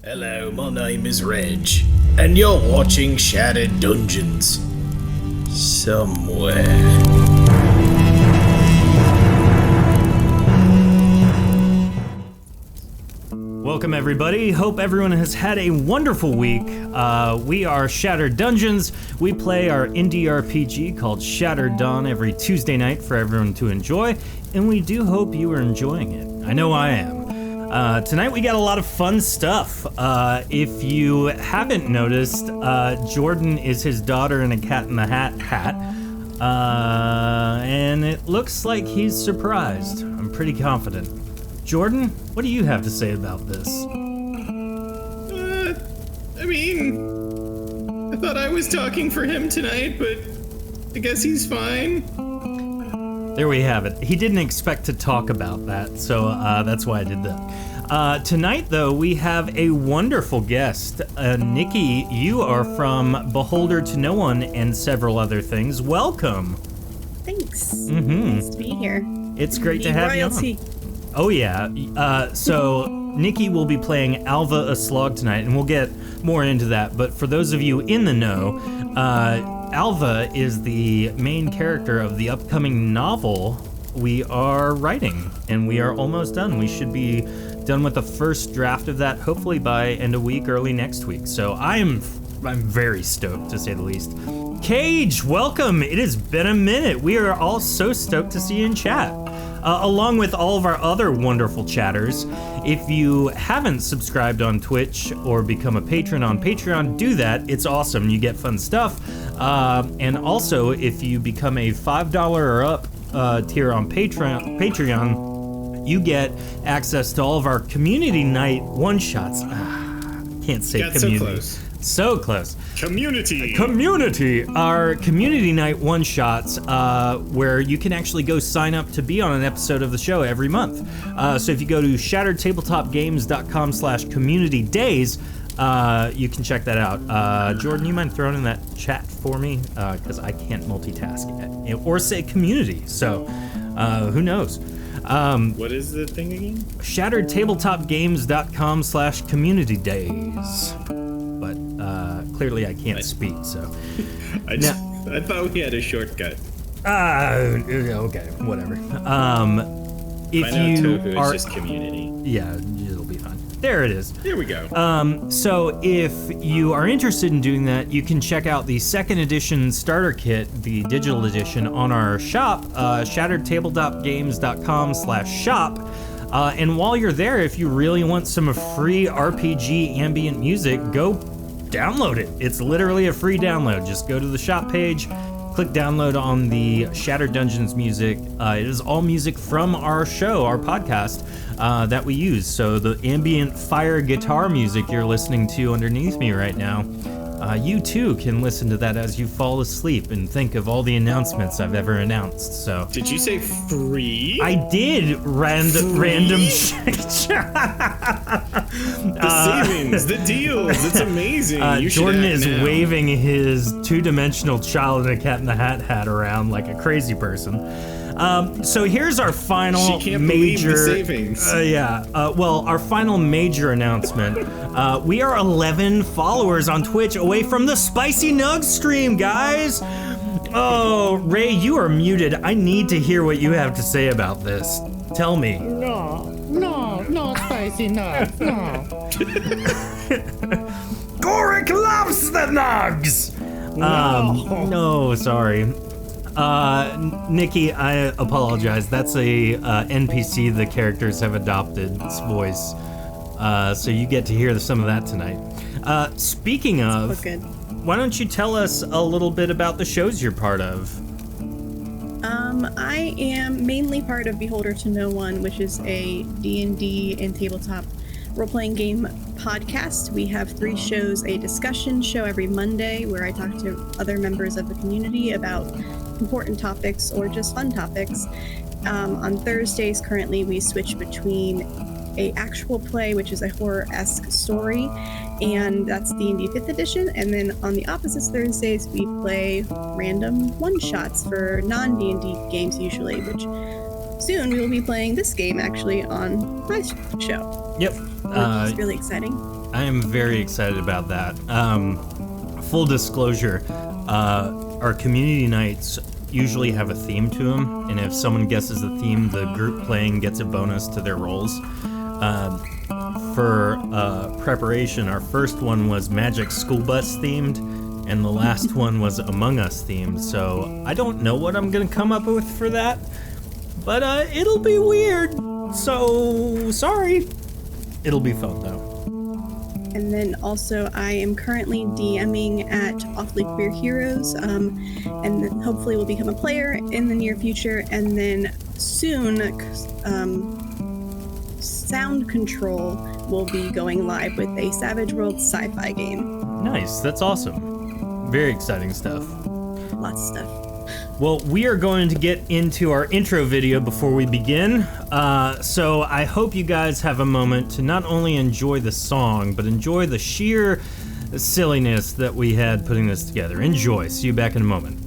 Hello, my name is Reg, and you're watching Shattered Dungeons. Somewhere. Welcome everybody, hope everyone has had a wonderful week. We are Shattered Dungeons. We play our indie RPG called Shattered Dawn every Tuesday night for everyone to enjoy, and we do hope you are enjoying it. I know I am. Tonight we got a lot of fun stuff. If you haven't noticed, Jordan is his daughter in a Cat in the hat. And it looks like he's surprised. I'm pretty confident. Jordan, what do you have to say about this? I thought I was talking for him tonight, but I guess he's fine. There we have it. He didn't expect to talk about that, so that's why I did that. Tonight, though, we have a wonderful guest. Nikki, you are from Beholder to No One and several other things. Welcome. Thanks. Mm-hmm. Nice to be here. It's great to have royalty. you on. Oh, yeah. So Nikki will be playing Alva a Slog tonight, and we'll get more into that. But for those of you in the know, Alva is the main character of the upcoming novel we are writing, and we are almost done. We should be done with the first draft of that, hopefully by end of week, early next week. So I'm very stoked, to say the least. Cage, welcome. It has been a minute. We are all so stoked to see you in chat. Along with all of our other wonderful chatters. If you haven't subscribed on Twitch or become a patron on Patreon, do that. It's awesome. You get fun stuff. And also, if you become a $5 or up tier on Patreon, you get access to all of our community night one-shots. Can't say Got community. so close. So close. Community. Our community night one-shots, where you can actually go sign up to be on an episode of the show every month. So if you go to shatteredtabletopgames.com/community days, you can check that out. Jordan, you mind throwing in that chat for me? Because I can't multitask or say community, so who knows? What is the thing again? shatteredtabletopgames.com/community days. But clearly I can't speak, so. I thought we had a shortcut. Okay, whatever. If you are just community. Yeah, it'll be fine. There it is. Here we go. So if you are interested in doing that, you can check out the second edition starter kit, the digital edition, on our shop, shatteredtabletopgames.com/shop. And while you're there, if you really want some free RPG ambient music, go download it. It's literally a free download. Just go to the shop page, click download on the Shattered Dungeons music. It is all music from our show, our podcast, that we use. So the ambient fire guitar music you're listening to underneath me right now, you too can listen to that as you fall asleep and think of all the announcements I've ever announced. So did you say free? I did. Random. The savings, the deals. It's amazing. Jordan is waving his two-dimensional child in a Cat in the Hat around like a crazy person. So here's our final major savings. Our final major announcement. We are 11 followers on Twitch away from the Spicy Nugs stream, guys. Oh, Ray, you are muted. I need to hear what you have to say about this. Tell me. No, Spicy Nugs, no. Goric loves the Nugs! No, sorry. Nikki, I apologize. That's a NPC the characters have adopted its voice. So you get to hear some of that tonight. Speaking of, why don't you tell us a little bit about the shows you're part of? I am mainly part of Beholder to No One, which is a D&D and tabletop role-playing game podcast. We have 3 shows: a discussion show every Monday where I talk to other members of the community about important topics or just fun topics. On Thursdays, currently, we switch between a actual play, which is a horror-esque story, and that's D&D 5th edition. And then on the opposite Thursdays, we play random one-shots for non-D&D games usually, which soon we will be playing this game actually on my show. Yep. Which is really exciting. I am very excited about that. Full disclosure, our community nights usually have a theme to them, and if someone guesses the theme, the group playing gets a bonus to their rolls. For preparation, our first one was Magic School Bus themed, and the last one was Among Us themed, so I don't know what I'm gonna come up with for that, but it'll be weird, so sorry. It'll be fun though. And then also I am currently DMing at Awfully Queer Heroes, and then hopefully will become a player in the near future, and then soon Sound Control will be going live with a Savage World sci-fi game. Nice, that's awesome. Very exciting stuff. Lots of stuff. Well, we are going to get into our intro video before we begin. So I hope you guys have a moment to not only enjoy the song, but enjoy the sheer silliness that we had putting this together. Enjoy. See you back in a moment.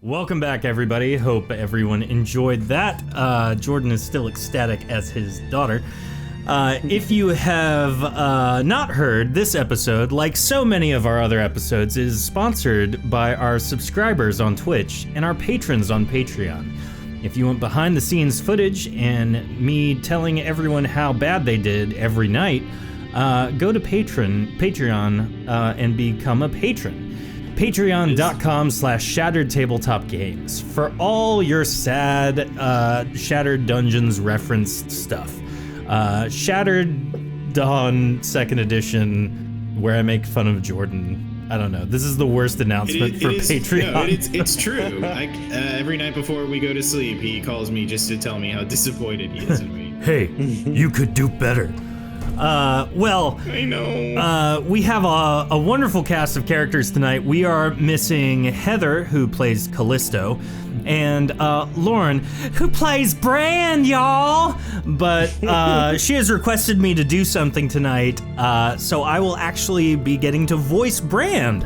Welcome back, everybody. Hope everyone enjoyed that. Jordan is still ecstatic as his daughter. If you have not heard, this episode, like so many of our other episodes, is sponsored by our subscribers on Twitch and our patrons on Patreon. If you want behind-the-scenes footage and me telling everyone how bad they did every night, go to Patreon and become a patron. Patreon.com/Shattered Tabletop Games for all your sad Shattered Dungeons referenced stuff. Shattered Dawn 2nd Edition, where I make fun of Jordan. I don't know. This is the worst announcement for Patreon. No, it's true. Every night before we go to sleep, he calls me just to tell me how disappointed he is in me. Hey, you could do better. Well, I know. we have a wonderful cast of characters tonight. We are missing Heather, who plays Callisto, and Lauren, who plays Bran, y'all. But she has requested me to do something tonight, so I will actually be getting to voice Bran.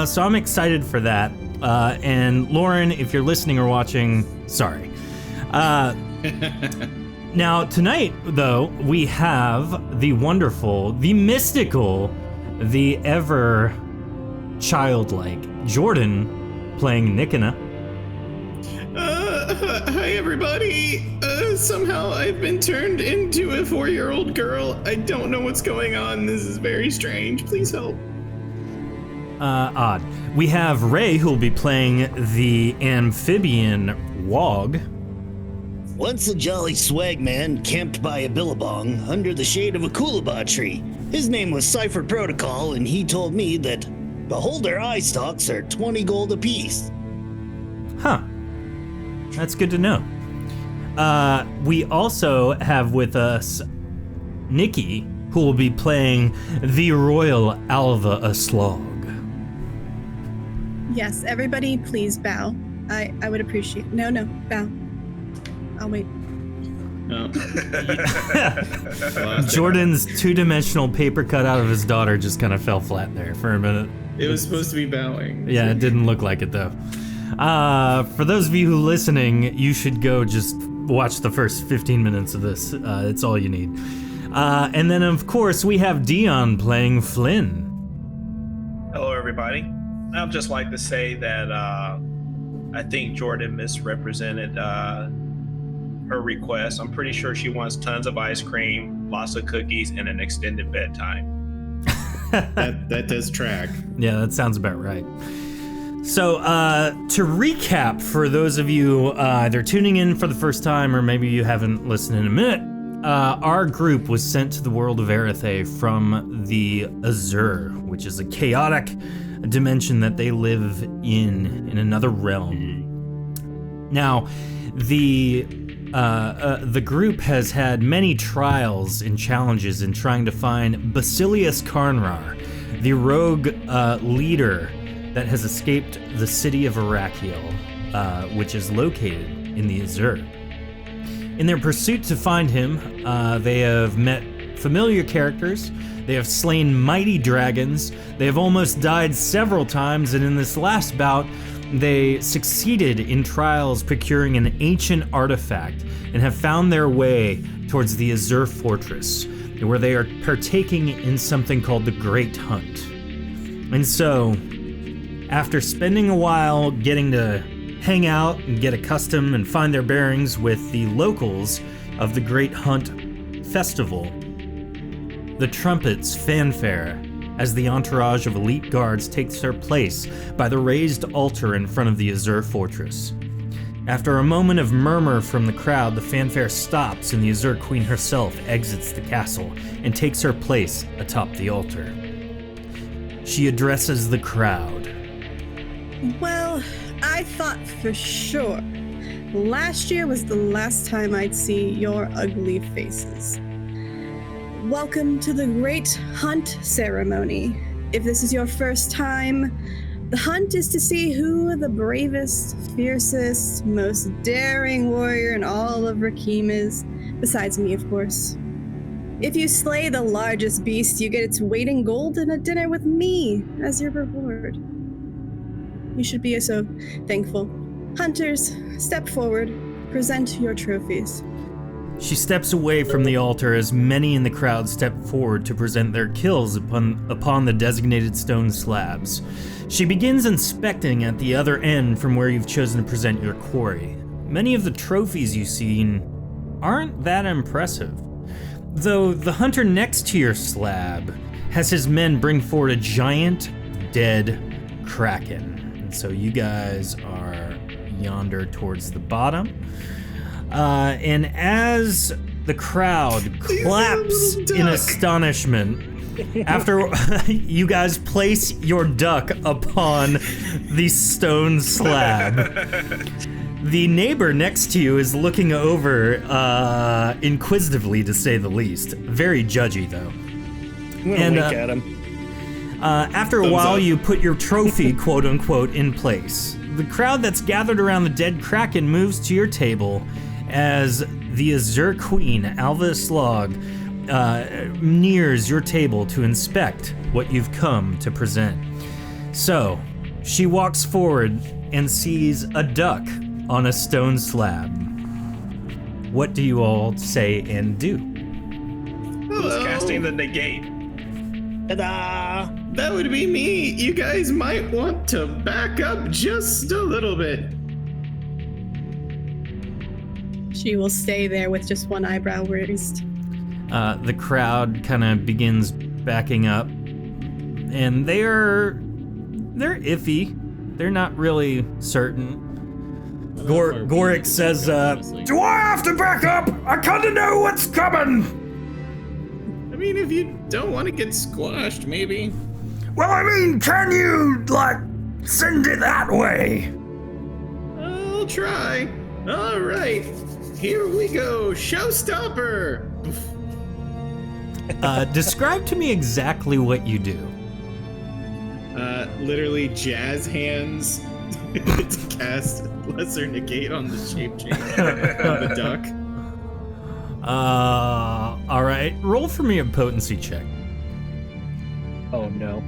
So I'm excited for that. And Lauren, if you're listening or watching, sorry. Now, tonight, though, we have the wonderful, the mystical, the ever childlike Jordan playing Nikki. Hi, everybody. Somehow I've been turned into a 4-year-old girl. I don't know what's going on. This is very strange. Please help. Odd. We have Ray, who will be playing the amphibian Wog. Once a jolly swag man camped by a billabong under the shade of a coolabah tree. His name was Cypher Protocol, and he told me that beholder eye stalks are 20 gold apiece. Huh. That's good to know. We also have with us Nikki, who will be playing the Royal Alva Aslog. Yes, everybody, please bow. I would appreciate. No, bow. I'll wait. No. Jordan's two-dimensional paper cutout of his daughter just kind of fell flat there for a minute. It was supposed to be bowing. Yeah, it didn't look like it though. For those of you who are listening, you should go just watch the first 15 minutes of this. It's all you need. And then, of course, we have Dion playing Flynn. Hello, everybody. I'd just like to say that I think Jordan misrepresented her request. I'm pretty sure she wants tons of ice cream, lots of cookies, and an extended bedtime. That does track. Yeah, that sounds about right. So, to recap, for those of you either tuning in for the first time or maybe you haven't listened in a minute, our group was sent to the world of Erethe from the Azure, which is a chaotic dimension that they live in another realm. Now, the group has had many trials and challenges in trying to find Basilius Karnrar, the rogue leader that has escaped the city of Arakiel, which is located in the Azure. In their pursuit to find him, they have met familiar characters, they have slain mighty dragons, they have almost died several times, and in this last bout, they succeeded in trials procuring an ancient artifact and have found their way towards the Azure Fortress, where they are partaking in something called the Great Hunt. And so, after spending a while getting to hang out and get accustomed and find their bearings with the locals of the Great Hunt Festival, the trumpets fanfare as the entourage of elite guards takes their place by the raised altar in front of the Azure Fortress. After a moment of murmur from the crowd, the fanfare stops and the Azure Queen herself exits the castle and takes her place atop the altar. She addresses the crowd. Well, I thought for sure last year was the last time I'd see your ugly faces. Welcome to the Great Hunt ceremony. If this is your first time, the hunt is to see who the bravest, fiercest, most daring warrior in all of Rakim is, besides me, of course. If you slay the largest beast, you get its weight in gold and a dinner with me as your reward. You should be so thankful. Hunters, step forward, present your trophies. She steps away from the altar as many in the crowd step forward to present their kills upon the designated stone slabs. She begins inspecting at the other end from where you've chosen to present your quarry. Many of the trophies you've seen aren't that impressive, though the hunter next to your slab has his men bring forward a giant, dead kraken. And so you guys are yonder towards the bottom. And as the crowd claps in astonishment, after you guys place your duck upon the stone slab, The neighbor next to you is looking over inquisitively, to say the least. Very judgy, though. I'm gonna wink at him. After a while, you put your trophy, quote-unquote, in place. The crowd that's gathered around the dead Kraken moves to your table as the Azure Queen, Alva Slog, nears your table to inspect what you've come to present. So, she walks forward and sees a duck on a stone slab. What do you all say and do? Who's casting the negate? Ta-da! That would be me. You guys might want to back up just a little bit. She will stay there with just one eyebrow raised. The crowd kind of begins backing up, and they're iffy. They're not really certain. Gorik says, "Do I have to back up? I kind of know what's coming." I mean, if you don't want to get squashed, maybe. Well, I mean, can you, send it that way? I'll try. All right. Here we go. Showstopper. Describe to me exactly what you do. Literally jazz hands to cast Lesser Negate on the shape change on the duck. All right. Roll for me a potency check. Oh no.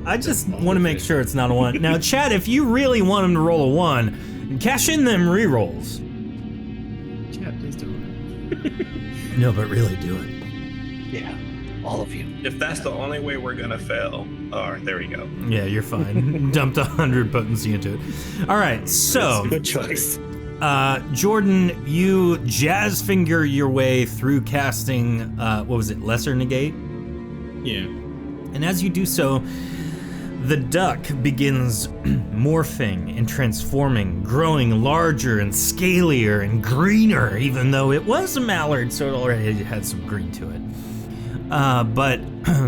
I just want to make sure it's not a 1. Now, Chad, if you really want him to roll a 1, cash in them rerolls. Chat, please don't. No, but really do it. Yeah, all of you. If that's the only way we're gonna fail, there we go. Yeah, you're fine. Dumped 100 potency into it. All right, so Good choice. Jordan, you jazz finger your way through casting. What was it? Lesser Negate. Yeah. And as you do so, the duck begins morphing and transforming, growing larger and scalier and greener, even though it was a mallard, so it already had some green to it. But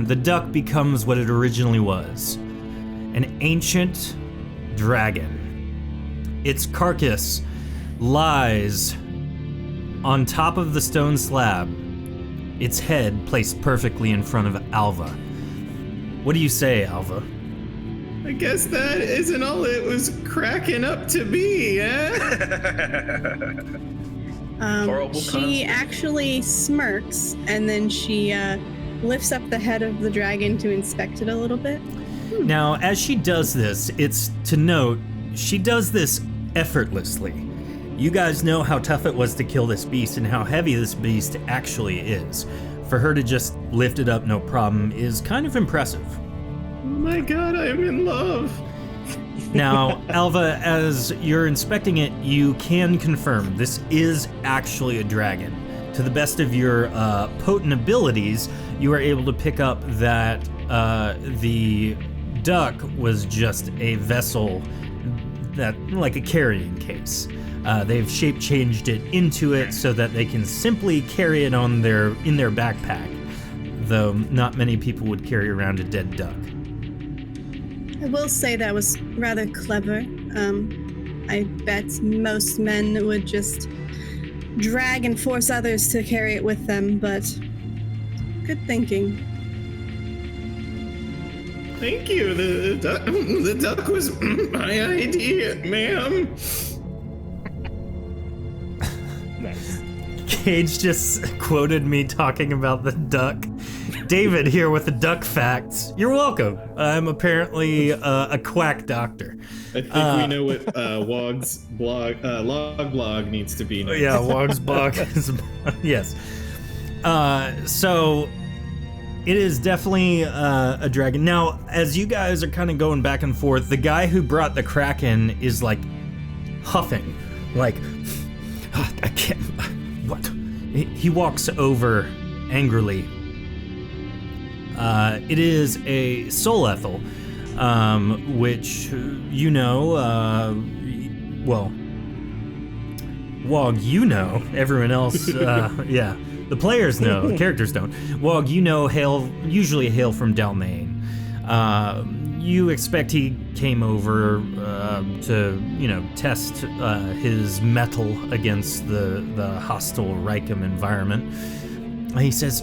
the duck becomes what it originally was, an ancient dragon. Its carcass lies on top of the stone slab, its head placed perfectly in front of Alva. What do you say, Alva? I guess that isn't all it was cracking up to be, eh? Horrible She concept. actually smirks, and then she lifts up the head of the dragon to inspect it a little bit. Now, as she does this, it's to note, she does this effortlessly. You guys know how tough it was to kill this beast and how heavy this beast actually is. For her to just lift it up no problem is kind of impressive. Oh my god, I am in love. Now, Alva, as you're inspecting it, you can confirm this is actually a dragon. To the best of your potent abilities, you are able to pick up that the duck was just a vessel, that like a carrying case. They've shape changed it into it so that they can simply carry it in their backpack, though not many people would carry around a dead duck. I will say that was rather clever. I bet most men would just drag and force others to carry it with them, but good thinking. Thank you. The duck was my idea, ma'am. Nice. Cage just quoted me talking about the duck. David here with the duck facts. You're welcome. I'm apparently a quack doctor. I think we know what Wog's blog, log blog needs to be next. Yeah, Wog's blog is yes. So it is definitely a dragon. Now, as you guys are kind of going back and forth, the guy who brought the Kraken is like huffing, like I can't. What? He walks over angrily. It is a soul ethel, which you know. Well, Wog, you know. Everyone else, yeah. The players know. The characters don't. Wog, you know, usually hail from Dalmain. you expect he came over to, test his mettle against the hostile Reicham environment. He says,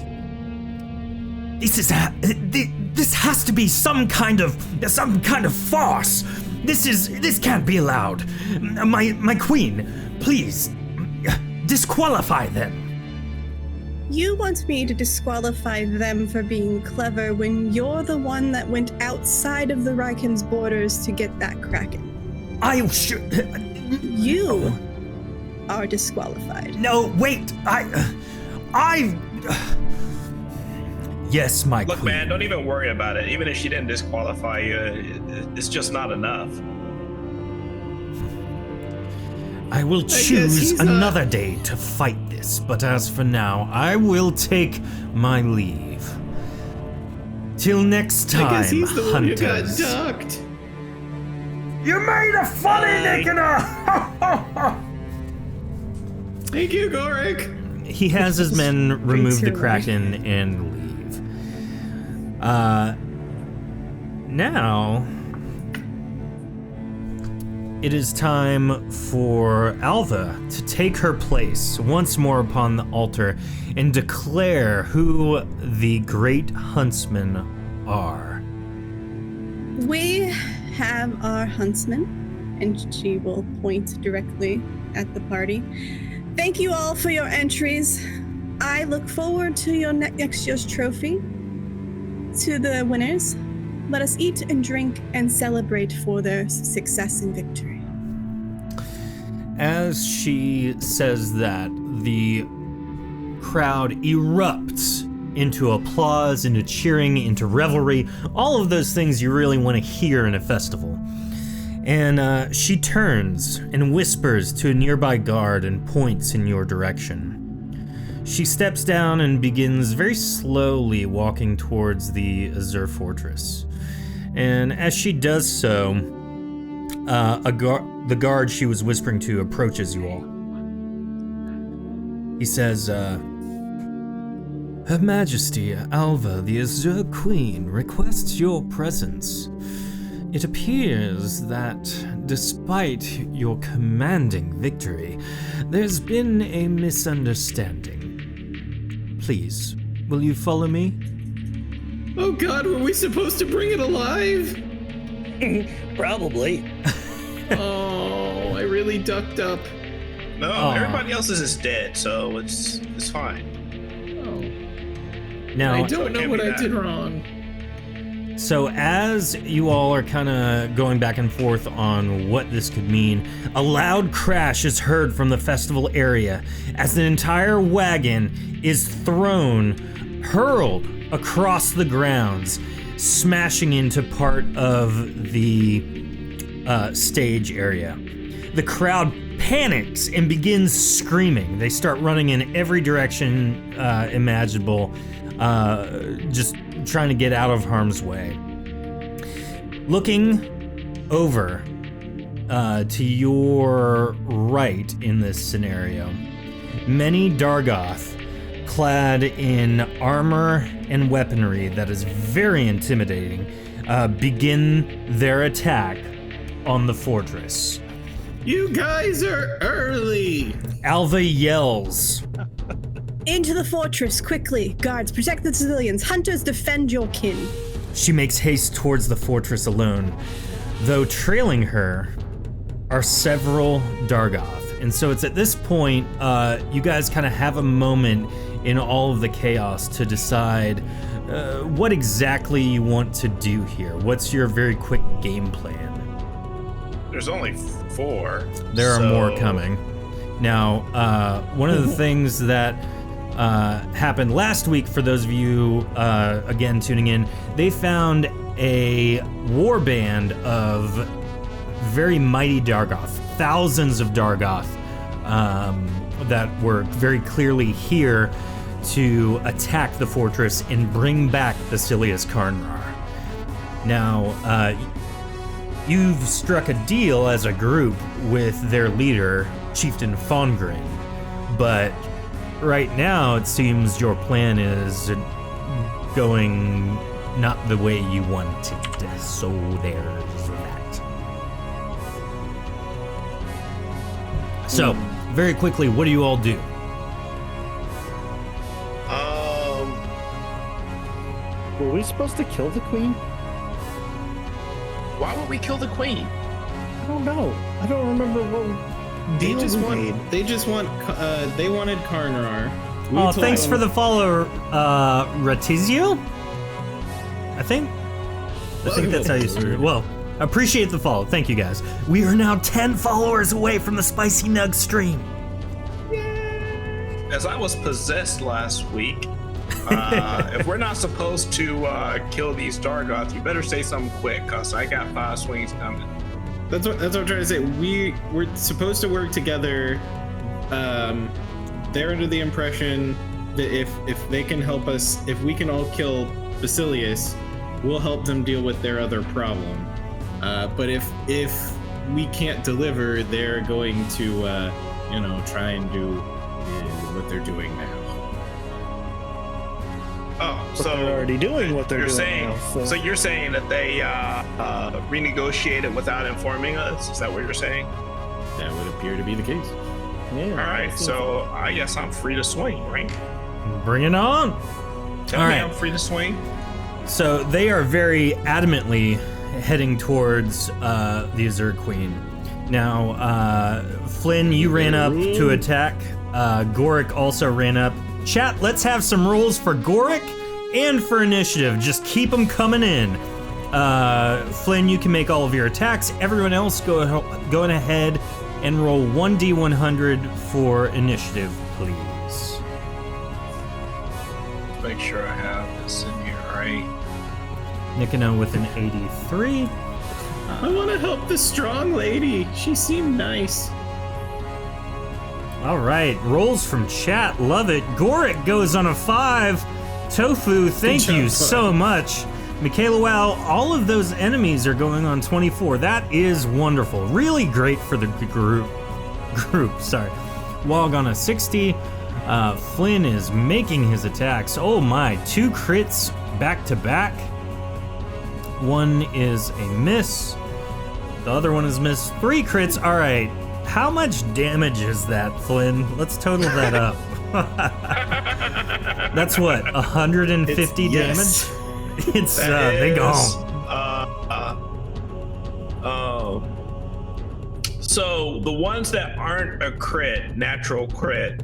This has to be some kind of farce. This can't be allowed. My queen, please disqualify them. You want me to disqualify them for being clever when you're the one that went outside of the Reicham's borders to get that Kraken. I should. You are disqualified. No, wait. Yes, my Look, queen. man, don't even worry about it. Even if she didn't disqualify you, it's just not enough. I will choose another day to fight this, but as for now, I will take my leave. Till next time, I guess he's the one who hunters. got ducked. You made a funny, Nikki! Thank you, Gorik. He has his men remove the your way. Kraken and leave. Now it is time for Alva to take her place once more upon the altar and declare who the great huntsmen are. We have our huntsman, and she will point directly at the party. Thank you all for your entries. I look forward to your next year's trophy. To the winners, let us eat and drink and celebrate for their success and victory. As she says that, the crowd erupts into applause, into cheering, into revelry, all of those things you really want to hear in a festival. And she turns and whispers to a nearby guard and points in your direction. She steps down and begins very slowly walking towards the Azure Fortress. And as she does so, the guard she was whispering to approaches you all. He says, Her Majesty, Alva, the Azure Queen, requests your presence. It appears that, despite your commanding victory, there's been a misunderstanding. Please, will you follow me? Oh God, were we supposed to bring it alive? Probably. Oh, I really ducked up. No, Aw. everybody else's is dead, so it's fine. Oh, Now, I don't know can't what be I that. did wrong. so as you all are kind of going back and forth on what this could mean, a loud crash is heard from the festival area as an entire wagon is hurled across the grounds, smashing into part of the stage area. The crowd panics and begins screaming. They start running in every direction imaginable, just trying to get out of harm's way. Looking over to your right in this scenario, many Dargoth, clad in armor and weaponry that is very intimidating, begin their attack on the fortress. You guys are early. Alva yells. Into the fortress, quickly. Guards, protect the civilians. Hunters, defend your kin. She makes haste towards the fortress alone, though trailing her are several Dargoth. And so it's at this point, you guys kind of have a moment in all of the chaos to decide what exactly you want to do here. What's your very quick game plan? There's only 4. There are so- more coming. Now, one of the things that happened last week, for those of you, again, tuning in, they found a warband of very mighty Dargoth, thousands of Dargoth, that were very clearly here to attack the fortress and bring back Basilius Karnrar. Now, you've struck a deal as a group with their leader, Chieftain Fongrin, but right now it seems your plan is going not the way you wanted. So there's that. So, very quickly, what do you all do? Were we supposed to kill the queen? Why would we kill the queen? I don't know. I don't remember what They deal just we want. made. They just want. They wanted Karnar. We Oh, told thanks them- for the follow, Ratizio? I think that's how you say it. Well, appreciate the follow. Thank you, guys. We are now 10 followers away from the Spicy Nug stream. As I was possessed last week, if we're not supposed to kill these Dargoth, you better say something quick, cause I got 5 swings coming. That's what I'm trying to say. We're supposed to work together. They're under the impression that if they can help us, if we can all kill Basilius, we'll help them deal with their other problem. But if we can't deliver, they're going to try and do what they're doing now. Oh, But so they're already doing what they're you're doing saying, now, so you're saying that they renegotiated without informing us? Is that what you're saying? That would appear to be the case. Yeah. All right, so I guess I'm free to swing, right? Bring it on. Tell All me right. I'm free to swing. So they are very adamantly heading towards the Azure Queen. Now, Flynn, you ran up to attack. Goric also ran up. Chat, let's have some rules for Goric and for initiative. Just keep them coming in. Flynn, you can make all of your attacks. Everyone else going ahead and roll 1d100 for initiative, please. Make sure I have this in here, right? Nikina with an 83. I want to help the strong lady. She seemed nice. All right, rolls from chat, love it. Goric goes on a 5. Tofu, thank job, you bud. so much. Michaela, wow, all of those enemies are going on 24. That is wonderful. Really great for the group. Sorry. Wog on a 60. Flynn is making his attacks. Oh my, 2 crits back to back. One is a miss. The other one is missed. 3 crits. All right. How much damage is that, Flynn? Let's total that up. That's what, 150 Yes. damage? It's That big is, on. So the ones that aren't a crit, natural crit,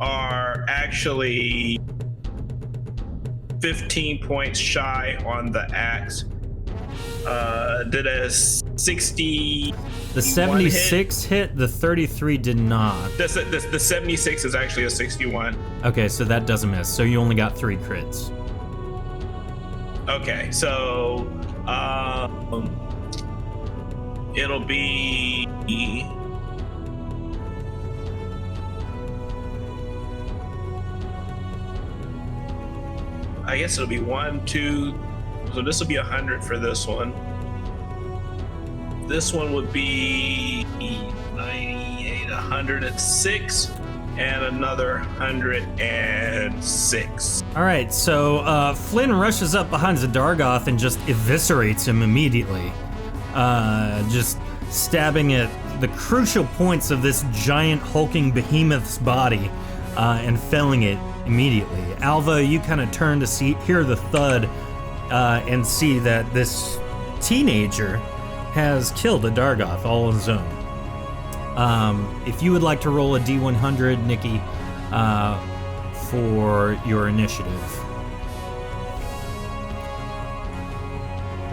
are actually 15 points shy on the axe. Did a 60. The 76 hit, the 33 did not. The 76 is actually a 61. Okay, so that doesn't miss. So you only got 3 crits. Okay, so it'll be I guess it'll be 1, 2. So this will be 100 for this one. This one would be 98, 106, and another 106. All right, so Flynn rushes up behind Zadargoth and just eviscerates him immediately. Just stabbing at the crucial points of this giant hulking behemoth's body and felling it immediately. Alva, you kind of turn to hear the thud and see that this teenager has killed a Dargoth all on his own. If you would like to roll a D100, Nikki, for your initiative.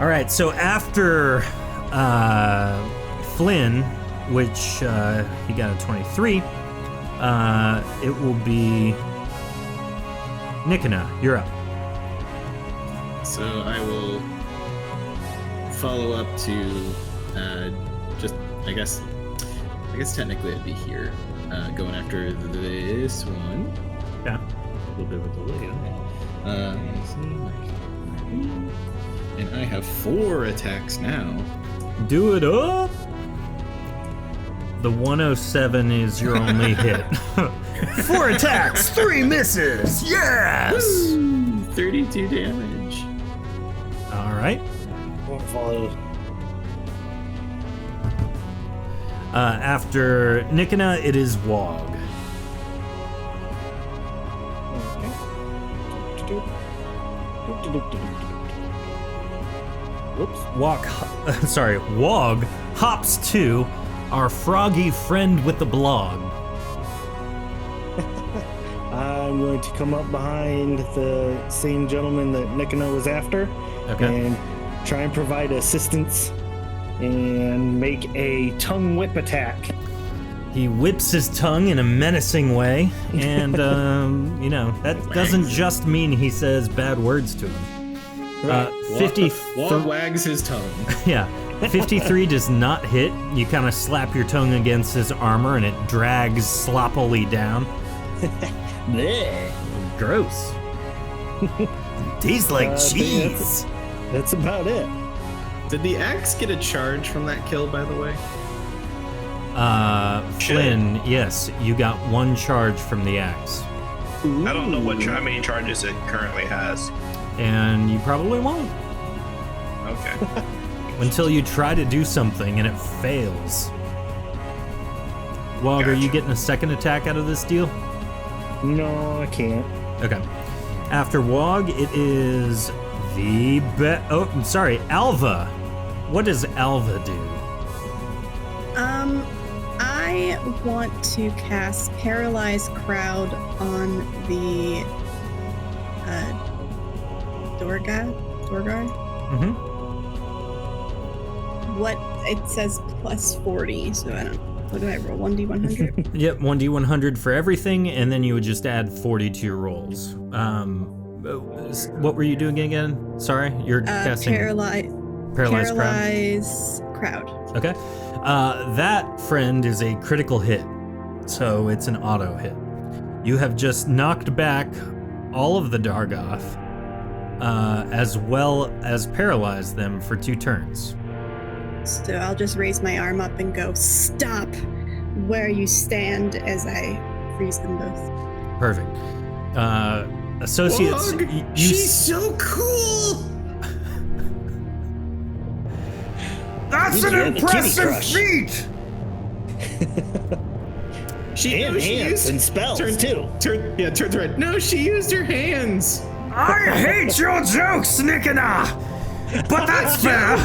All right, so after Flynn, which he got a 23, it will be Nikina. You're up. So I will follow up to just, I guess technically it'd be here, going after this one. Yeah. A little bit of a delay on that. And I have 4 attacks now. Do it up. The 107 is your only hit. 4 attacks, 3 misses. Yes. Woo! 32 damage. right. We'll follow. After Nikina, it is Wog. Whoops. Wog hops to our froggy friend with the blog. I'm going to come up behind the same gentleman that Nikina was after, Okay. and try and provide assistance and make a tongue whip attack. He whips his tongue in a menacing way, and that doesn't just mean he says bad words to him. Wog wags his tongue. Yeah, 53 does not hit. You kind of slap your tongue against his armor, and it drags sloppily down. Bleh. Gross. Tastes like cheese. That's about it. Did the axe get a charge from that kill, by the way? Flynn, yes, you got 1 charge from the axe, I don't know how many charges it currently has. and you probably won't Okay. until you try to do something and it fails. Wog, are you Gotcha. getting a second attack out of this deal? No, I can't. Okay. After Wog, it is Alva. What does Alva do? I want to cast Paralyze Crowd on the Dorgar. Mm-hmm. What it says plus 40, so I don't. What do I roll? 1d100. Yep, 1d100 for everything, and then you would just add 40 to your rolls. What were you doing again? Sorry, you're casting Paralyze Crowd. Okay. That friend is a critical hit, so it's an auto hit. You have just knocked back all of the Dargoth, as well as paralyzed them for 2 turns. So I'll just raise my arm up and go, stop where you stand, as I freeze them both. Perfect. Associates, Wog, she's so cool! That's You an had the kitty impressive crush. feat! And hands and spells, too. Turn red. No, she used her hands. I hate your jokes, Nikina! But that's fair!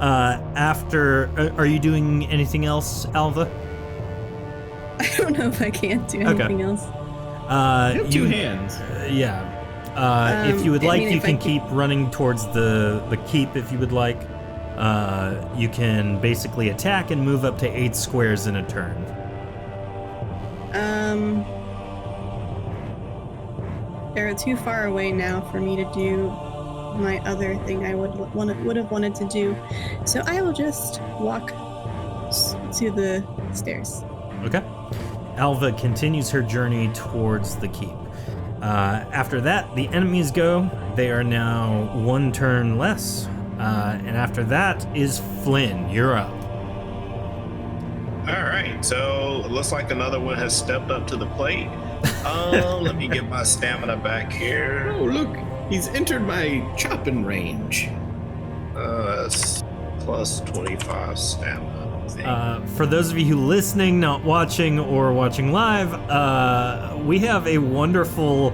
are you doing anything else, Alva? I don't know if I can do anything else. You have 2 hands. Yeah. If you would I like, mean, you if I can could- keep running towards the keep if you would like. You can basically attack and move up to 8 squares in a turn. They're too far away now for me to do my other thing I would have wanted to do. So I will just walk to the stairs. Okay. Alva continues her journey towards the keep. After that, the enemies go. They are now 1 turn less. And after that is Flynn. You're up. All right, so it looks like another one has stepped up to the plate. Let me get my stamina back here. Oh, look. He's entered my chopping range. It's plus 25 stamina. I think. For those of you listening, not watching, or watching live, we have a wonderful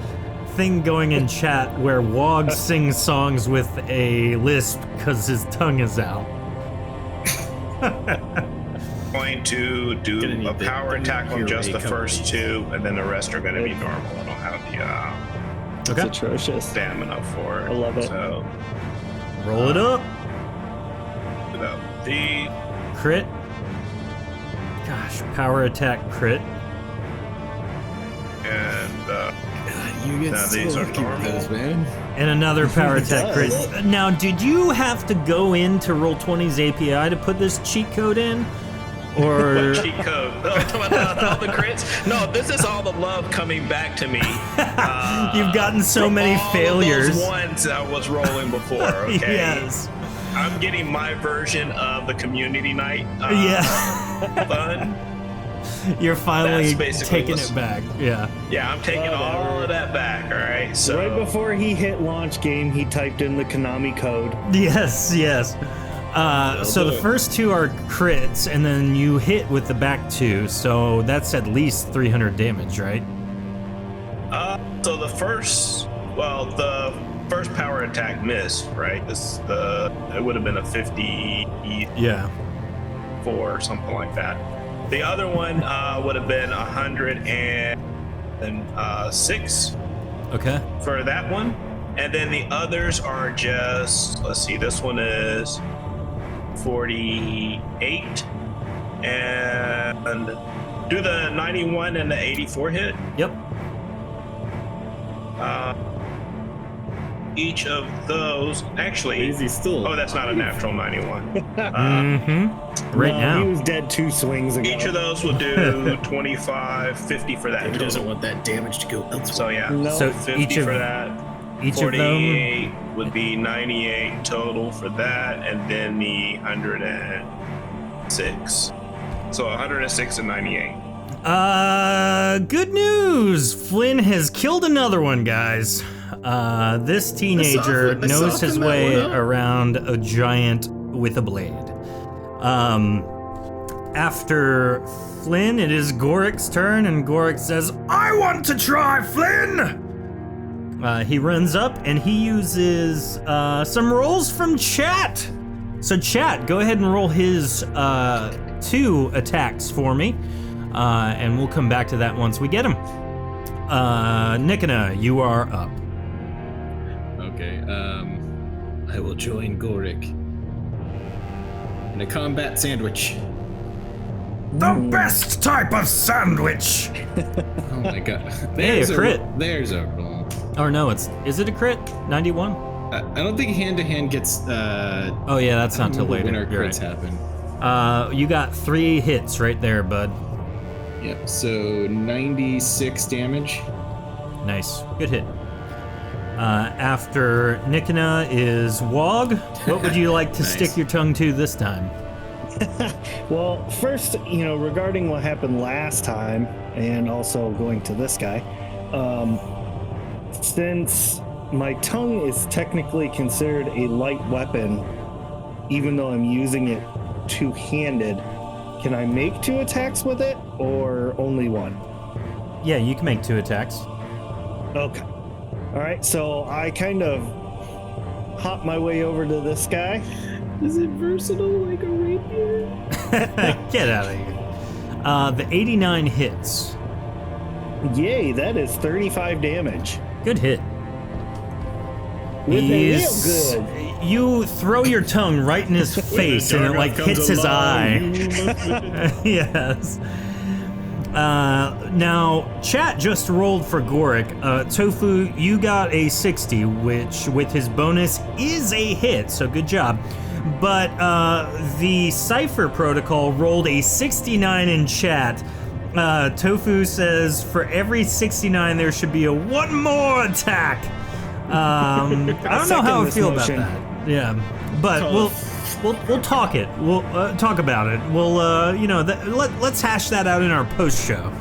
thing going in chat where Wog sings songs with a lisp because his tongue is out. Going to do Gonna need a the power attack on just the puree first 2, and then the rest are going to be normal. I don't have the Okay. It's atrocious. stamina for it. I love it. So, Roll it up. the Crit. Gosh, power attack crit. and You get Now, these are normal. man. And another power attack crit. Now, did you have to go into Roll20's API to put this cheat code in? Or cheat code. All the crits. No, this is all the love coming back to me. you've gotten so many all failures. Of those ones I was rolling before. Okay. Yes. I'm getting my version of the community night. Yeah. Fun. You're finally That's basically taking what's- it back. Yeah. Yeah, I'm taking all of that back. All right. So Right before he hit launch game, he typed in the Konami code. Yes, yes. So do the it. first two are crits, and then you hit with the back two, so that's at least 300 damage, right? So the first power attack missed, right? It would have been a 54 Yeah. or something like that. The other one would have been 106 Okay. for that one, and then the others are just, let's see, this one is 48, and do the 91 and the 84 hit. Yep. Each of those, actually, Easy still. oh, that's not a natural 91. Right No, now. he was dead 2 swings ago. Each of those will do 25, 50 for that He total. doesn't want that damage to go elsewhere. So yeah, No. So 50 each of for that. each of them. 48 would be 98 total for that, and then the 106. So 106 and 98. Good news! Flynn has killed another one, guys. This teenager I knows his softened that way one up. around a giant with a blade. After Flynn, it is Gorik's turn, and Gorik says, I want to try, Flynn! He runs up and he uses some rolls from chat. So chat, go ahead and roll his 2 attacks for me. And we'll come back to that once we get him. Nikina, you are up. Okay, I will join Gorik in a combat sandwich. The best type of sandwich! Oh my god. Hey, a crit. There's a roll. Or no, is it a crit? 91? I don't think hand-to-hand gets, Oh yeah, that's not till later. when our You're crits right. happen. You got 3 hits right there, bud. Yep, so 96 damage. Nice. Good hit. After Nikina is Wog. What would you like to Nice. stick your tongue to this time? Well, first, regarding what happened last time, and also going to this guy, since my tongue is technically considered a light weapon, even though I'm using it two-handed, can I make 2 attacks with it, or only 1? Yeah, you can make 2 attacks. Okay. All right, so I kind of hop my way over to this guy. Is it versatile like a rapier? Get out of here. The 89 hits. Yay, that is 35 damage. Good hit. With a real He's- good. You throw your tongue right in his face and it like hits his eye. Yes. Now, chat just rolled for Gorik. Tofu, you got a 60, which with his bonus is a hit, so good job. But the Cypher Protocol rolled a 69 in chat. Tofu says for every 69 there should be a 1 more attack. I don't know how I this feel motion. about that. Yeah, but we'll talk it. We'll talk about it. We'll let's hash that out in our post show.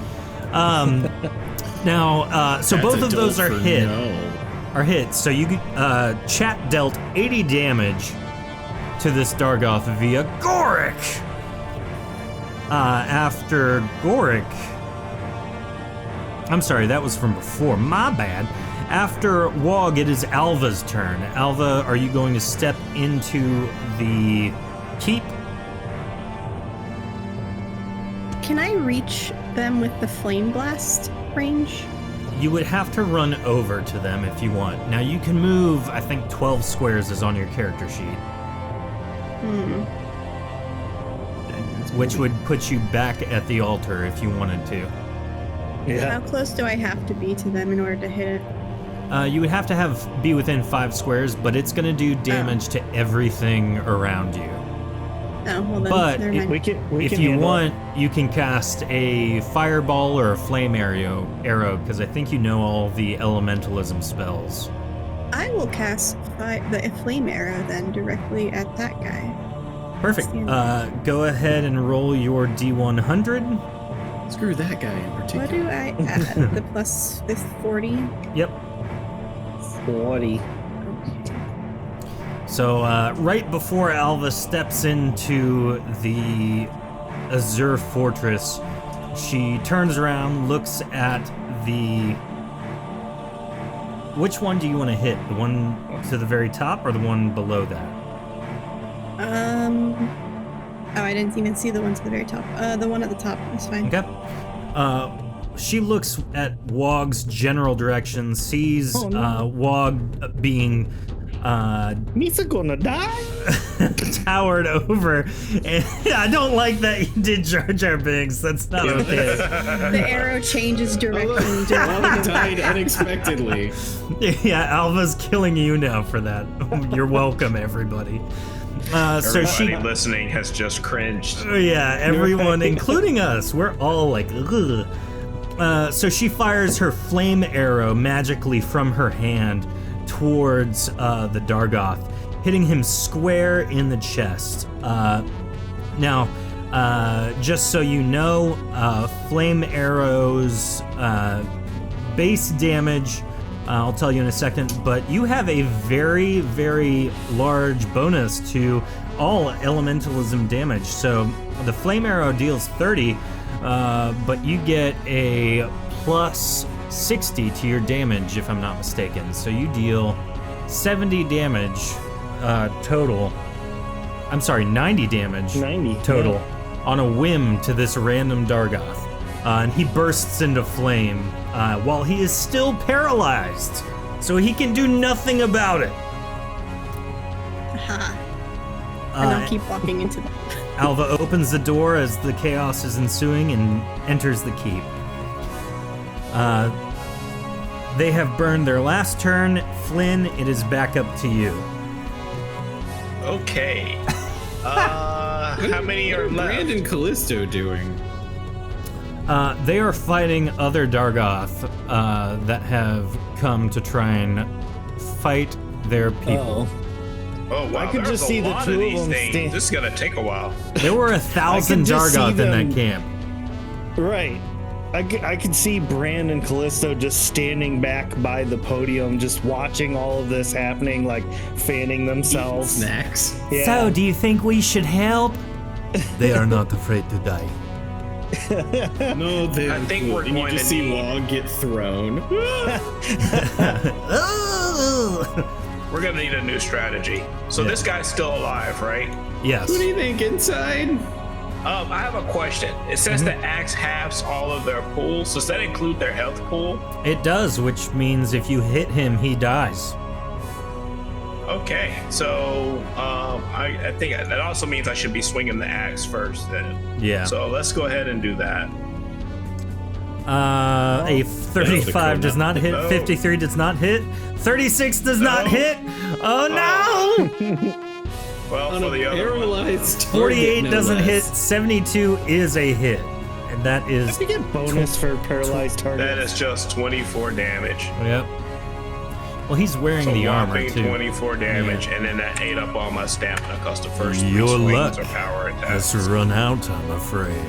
Now, so That's both a of those dope are for hit. no. Are hit. So you chat dealt 80 damage to this Dargoth via Gorik. After Gorik, I'm sorry, that was from before. My bad. After Wog, it is Alva's turn. Alva, are you going to step into the keep? Can I reach them with the flame blast range? You would have to run over to them if you want. Now you can move, I think 12 squares is on your character sheet, which would put you back at the altar if you wanted to. Yeah. How close do I have to be to them in order to hit it? You would have to be within 5 squares, but it's going to do damage to everything around you. Oh, well then, But never it- mind. We can If you handle it. want, you can cast a fireball or a flame arrow, because I think you know all the elementalism spells. I will cast the flame arrow then directly at that guy. Perfect. Stand. Go ahead and roll your D100. Screw that guy in particular. What do I add? The plus is 40? Yep. 40. So right before Alva steps into the Azure Fortress, she turns around, looks at the... Which one do you want to hit? The one to the very top or the one below that? Oh, I didn't even see the one to the very top. The one at the top is fine. Okay. She looks at Wog's general direction, sees Wog being Misa gonna die? towered over, and I don't like that you did Jar Jar Binks. That's not okay. The arrow changes direction. Wog died unexpectedly. Yeah, Alva's killing you now for that. You're welcome, everybody. Everybody listening has just cringed. Yeah, everyone, including us, we're all like, ugh. So she fires her flame arrow magically from her hand towards the Dargoth, hitting him square in the chest. Now, just so you know, flame arrows base damage, I'll tell you in a second, but you have a very, very large bonus to all elementalism damage. So the flame arrow deals 30, but you get a plus 60 to your damage, if I'm not mistaken. So you deal 70 damage total. I'm sorry, 90 damage 90 total on a whim to this random Dargoth. And he bursts into flame while he is still paralyzed, so he can do nothing about it. Aha. And I'll keep walking into the... Alva opens the door as the chaos is ensuing and enters the keep. They have burned their last turn. Flynn, it is back up to you. Okay. How many are left? Brand and Callisto doing? They are fighting other Dargoth that have come to try and fight their people. Oh wow! I could there's just see a the lot two of of these them things. stand- This is gonna take a while. There were 1,000 just see Dargoth in them- that camp. Right. I could see Brand and Callisto just standing back by the podium, just watching all of this happening, like fanning themselves. Snacks. Yeah. So, do you think we should help? They are not afraid to die. No, they. I think we're and going you just to see need- Wog get thrown. We're gonna need a new strategy. So Yeah. this guy's still alive, right? Yes. What do you think inside? I have a question. It says the axe halves all of their pools. Does that include their health pool? It does, which means if you hit him, he dies. Okay, so I think that also means I should be swinging the axe first then. Yeah. So let's go ahead and do that. A 35 does not hit. No. 53 does not hit. 36 does not No. hit. Oh no! Well, On for a the other one. paralyzed target, 48 no doesn't hit. less. 72 is a hit, and that is. You get bonus for paralyzed That targets. is just 24 damage. Yep. Well, he's wearing So the armor whopping too. 24 damage, and then that ate up all my stamina because the first three Your swings luck are power attacks. has run out, I'm afraid.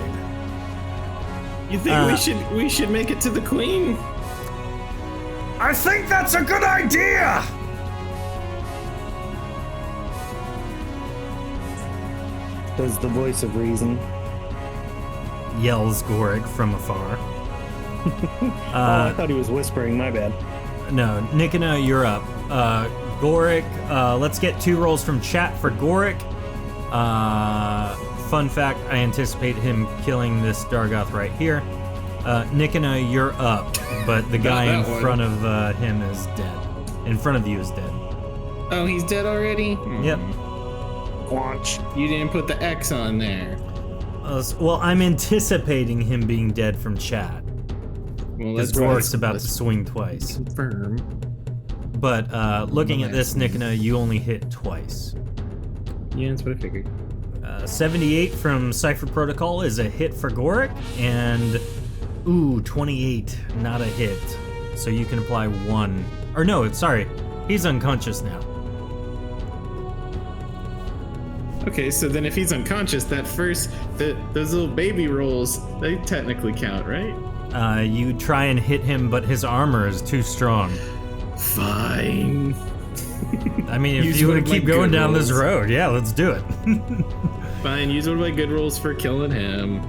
You think we should make it to the queen? I think that's a good idea. Does the voice of reason. Yells Goric from afar. I thought he was whispering, my bad. No, Nikina, you're up. Goric, let's get 2 rolls from chat for Goric. Fun fact, I anticipate him killing this Dargoth right here. Nikina, you're up, but the guy in that one. front of him is dead. In front of you is dead. Oh, he's dead already? Yep. Quanch. You didn't put the X on there. Well, I'm anticipating him being dead from chat. Well, Because Goric's about to swing twice. confirm. But looking at this, Nikina, you only hit twice. Yeah, that's what I figured. 78 from Cypher Protocol is a hit for Goric, and 28, not a hit. So you can apply 1. Or no, sorry, he's unconscious now. Okay, so then if he's unconscious, those little baby rolls, they technically count, right? You try and hit him, but his armor is too strong. Fine. I mean, if Use you one want of to keep my going good down this rolls. road, yeah, let's do it. Fine, use one of my good rolls for killing him.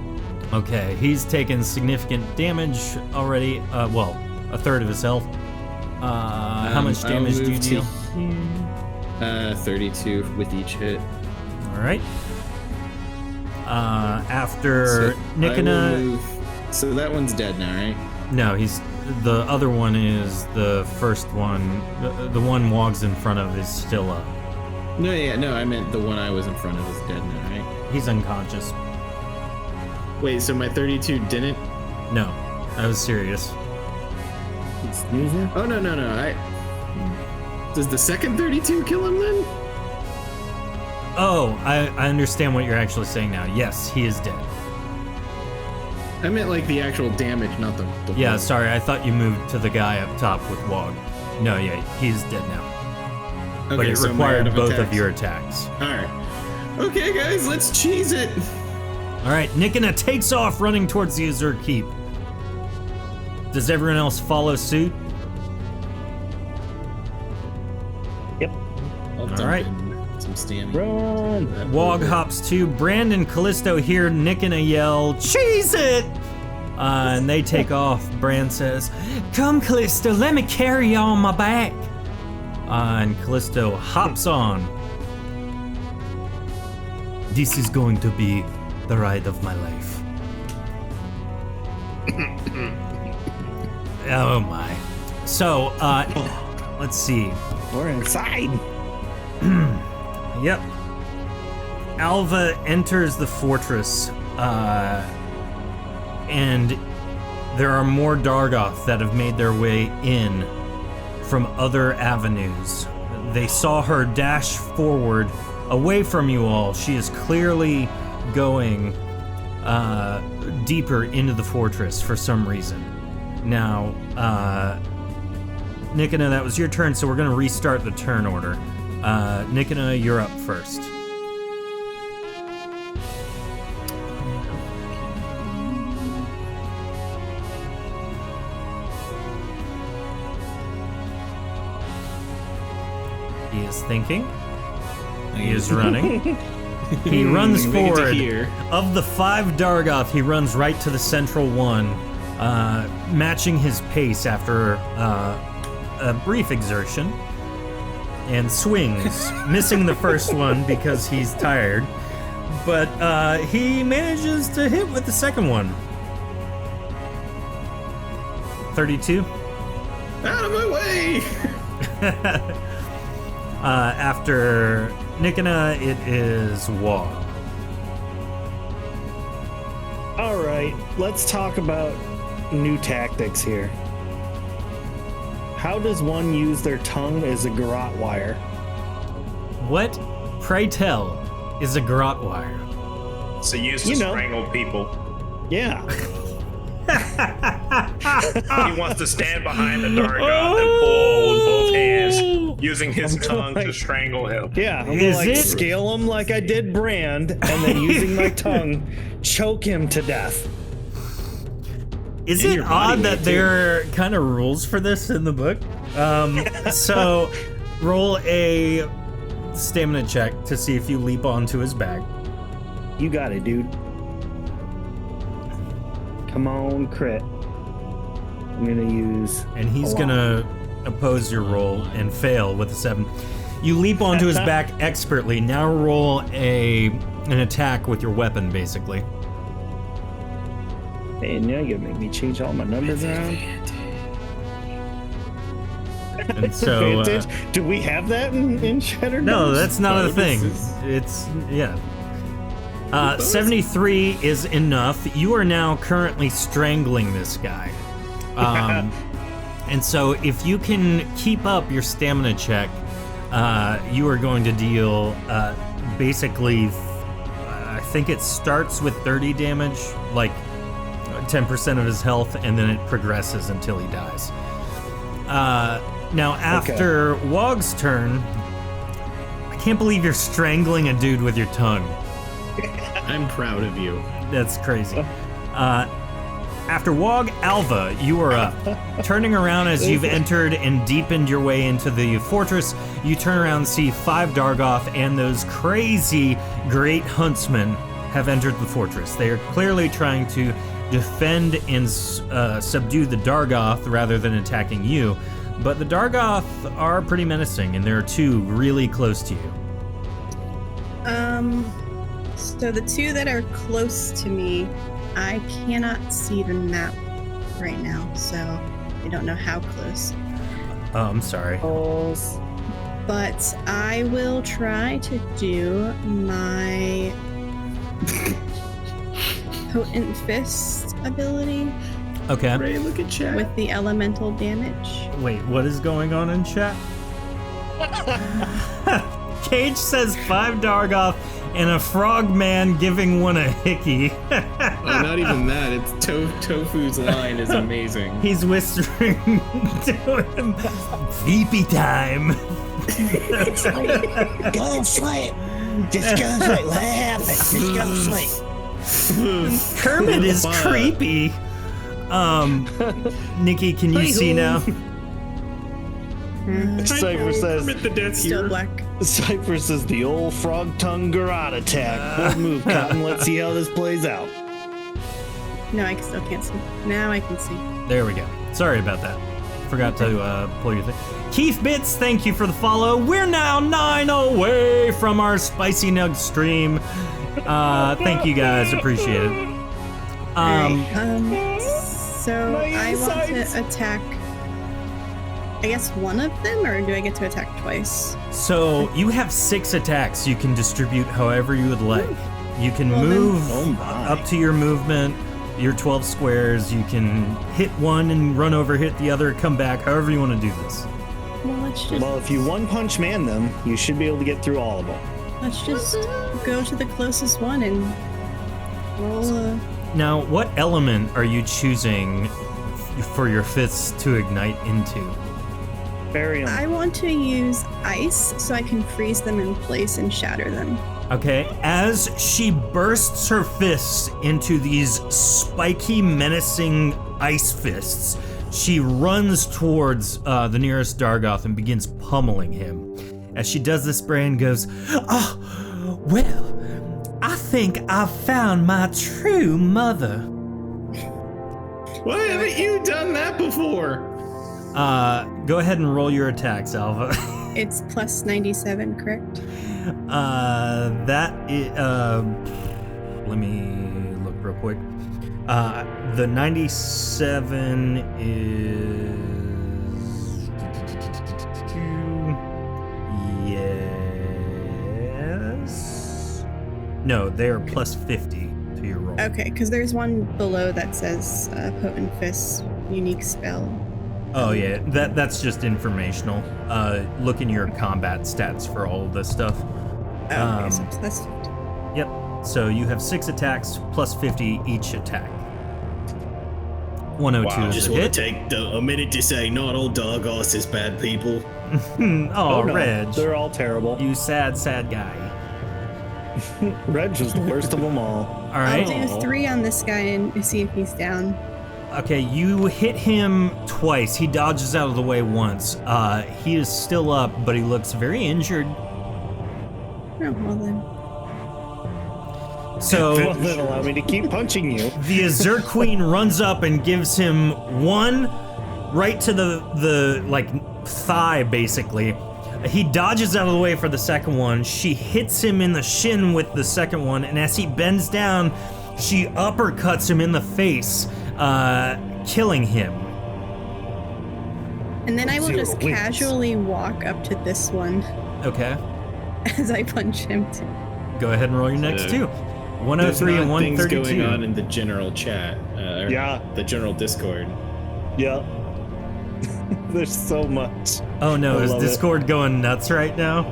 Okay, he's taken significant damage already. Well, a third of his health. How much I'll damage do you move to deal? here. 32 with each hit. All right. After So Nikina, so that one's dead now, right? no, the other one is the first one. The one Wog's in front of is still up. No, I meant the one I was in front of is dead now, right? He's unconscious. Wait, so my 32 didn't? No, I was serious. He's snoozing. Oh, no. Does the second 32 kill him then? Oh, I understand what you're actually saying now. Yes, he is dead. I meant like the actual damage, not the Yeah, whole- sorry, I thought you moved to the guy up top with Wog. No, yeah, he's dead now. But Okay, it so my required out both of attacks. your attacks. Alright. Okay, guys, let's cheese it. All right, Nikina takes off running towards the Azure Keep. Does everyone else follow suit? Yep. All right. Some stamina. Run. That Wog little bit. hops to Brandon, Callisto hear Nikina yell, "Cheese it!" And they take off. Bran says, "Come, Callisto, let me carry you on my back." And Callisto hops on. This is going to be the ride of my life. Oh my. So, let's see. We're inside. Yep. Alva enters the fortress, and there are more Dargoth that have made their way in from other avenues. They saw her dash forward away from you all. She is clearly going deeper into the fortress for some reason. Now, Nikina, that was your turn, so we're going to restart the turn order. Nikina, you're up first. He is thinking. He is running. He runs We get to forward. hear. Of the 5 Dargoth, he runs right to the central one, matching his pace after a brief exertion, and swings, missing the first one because he's tired, but he manages to hit with the second one. 32. Out of my way! After Nikina, it is Wog. All right, let's talk about new tactics here. How does one use their tongue as a garrote wire? What, pray tell, is a garrote wire? So used to You know. strangle people. Yeah. He wants to stand behind the Dargoth and pull with both hands, using his tongue to strangle him. Yeah, I'm gonna Is like it? scale him like I did Brand, and then using my tongue, choke him to death. Is In it your body odd weight, that too. there are kind of rules for this in the book? So roll a stamina check to see if you leap onto his back. You got it, dude. Come on, crit. I'm gonna use. And he's a lot. gonna oppose your roll and fail with a 7. You leap onto his back expertly. Now roll an attack with your weapon, basically. And now you're gonna make me change all my numbers around. And so, Advantage? Do we have that in Shattered? no, Numbers? that's not a thing. Bonuses. It's, yeah. 73 is enough. You are now currently strangling this guy. And so if you can keep up your stamina check, you are going to deal basically, I think it starts with 30 damage, like 10% of his health, and then it progresses until he dies. Now, after Wog's turn, I can't believe you're strangling a dude with your tongue. I'm proud of you. That's crazy. After Wog, Alva, you are up. Turning around as you've entered and deepened your way into the fortress, you turn around and see 5 Dargoth and those crazy great huntsmen have entered the fortress. They are clearly trying to defend and subdue the Dargoth rather than attacking you. But the Dargoth are pretty menacing, and there are 2 really close to you. So the 2 that are close to me, I cannot see the map right now, so I don't know how close. Oh, I'm sorry. But I will try to do my Potent Fist ability Okay. Ray, look at chat. with the elemental damage. Wait, what is going on in chat? Cage says 5 Dargoth and a frog man giving one a hickey. Oh, not even that. It's Tofu's line is amazing. He's whispering to him, "Sleepy time." Go and slay it. Just go and slay it. Let it happen. Just go and slay it. Kermit is creepy. Nikki, can you see now? Cypher says, Kermit the Death Still here. black. Cypher says the old frog tongue garrote attack. Bold move, Cotton. Let's see how this plays out. No, I still can't see. Now I can see. There we go. Sorry about that. Forgot to pull your thing. Keith Bits, thank you for the follow. We're now 9 away from our Spicy Nug stream. Thank you guys. Appreciate it. So I want to attack, I guess, one of them, or do I get to attack twice? So you have 6 attacks you can distribute however you would like. You can Well, then- move Oh my. up to your movement, your 12 squares. You can hit one and run over, hit the other, come back, however you want to do this. Well, let's If you one punch man them, you should be able to get through all of them. just go to the closest one and roll. Now, what element are you choosing for your fists to ignite into? Barium. I want to use ice so I can freeze them in place and shatter them. Okay, as she bursts her fists into these spiky, menacing ice fists, she runs towards the nearest Dargoth and begins pummeling him. As she does this, Bran goes, "Oh, well, I think I've found my true mother." Why haven't you done that before? Go ahead and roll your attacks, Alva. It's plus 97, correct? That is, let me look real quick. The 97 is, yes. No, they are plus 50 to your roll. Okay, because there's one below that says Potent Fist, unique spell. Oh yeah, that's just informational. Look in your combat stats for all of this stuff. Oh, okay, so plus 50. Yep. So you have 6 attacks plus 50 each attack. 102 I is just a want hit. to take a minute to say not all Dargoths is bad people. Oh, no, Reg, they're all terrible. you sad guy. Reg was the worst of them all. All right. I'll do 3 on this guy and see if he's down. Okay, you hit him twice. He dodges out of the way once. He is still up, but he looks very injured. Oh, well then. Well, So then allow me to keep punching you. the Azure Queen runs up and gives him one right to the like thigh, basically. He dodges out of the way for the second one. She hits him in the shin with the second one, and as he bends down, she uppercuts him in the face, killing him. And then I will 0 just wins. casually walk up to this one Okay, as I punch him too. go ahead and roll your next two. There's 103 and not things 132. going on in the general chat. Or Yeah. The general Discord. Yeah. There's so much. Oh no, I is love it. Discord going nuts right now?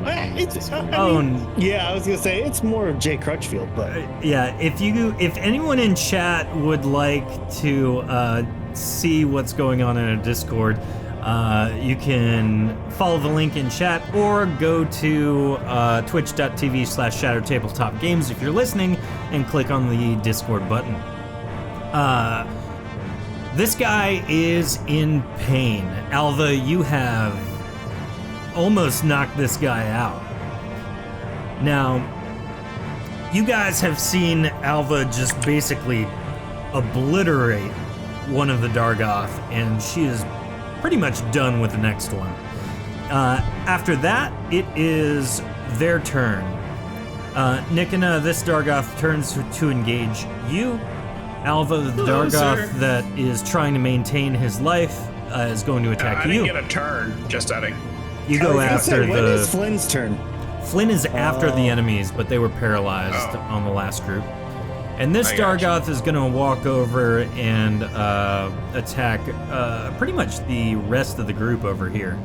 Oh, Yeah, I was gonna say it's more of Jay Crutchfield, but yeah. If anyone in chat would like to see what's going on in a Discord, You can follow the link in chat or go to twitch.tv/ShatterTabletopGames if you're listening and click on the Discord button. This guy is in pain. Alva, you have almost knocked this guy out. Now, you guys have seen Alva just basically obliterate one of the Dargoth, and she is pretty much done with the next one. After that, it is their turn. Nikina, this Dargoth turns to engage you. Alva, the Hello, Dargoth sir. that is trying to maintain his life, is going to attack I you. didn't get a turn, just out of... You go after When is the... Flynn's turn? Flynn is after the enemies, but they were paralyzed on the last group. And this I gotcha. Dargoth is going to walk over and attack pretty much the rest of the group over here.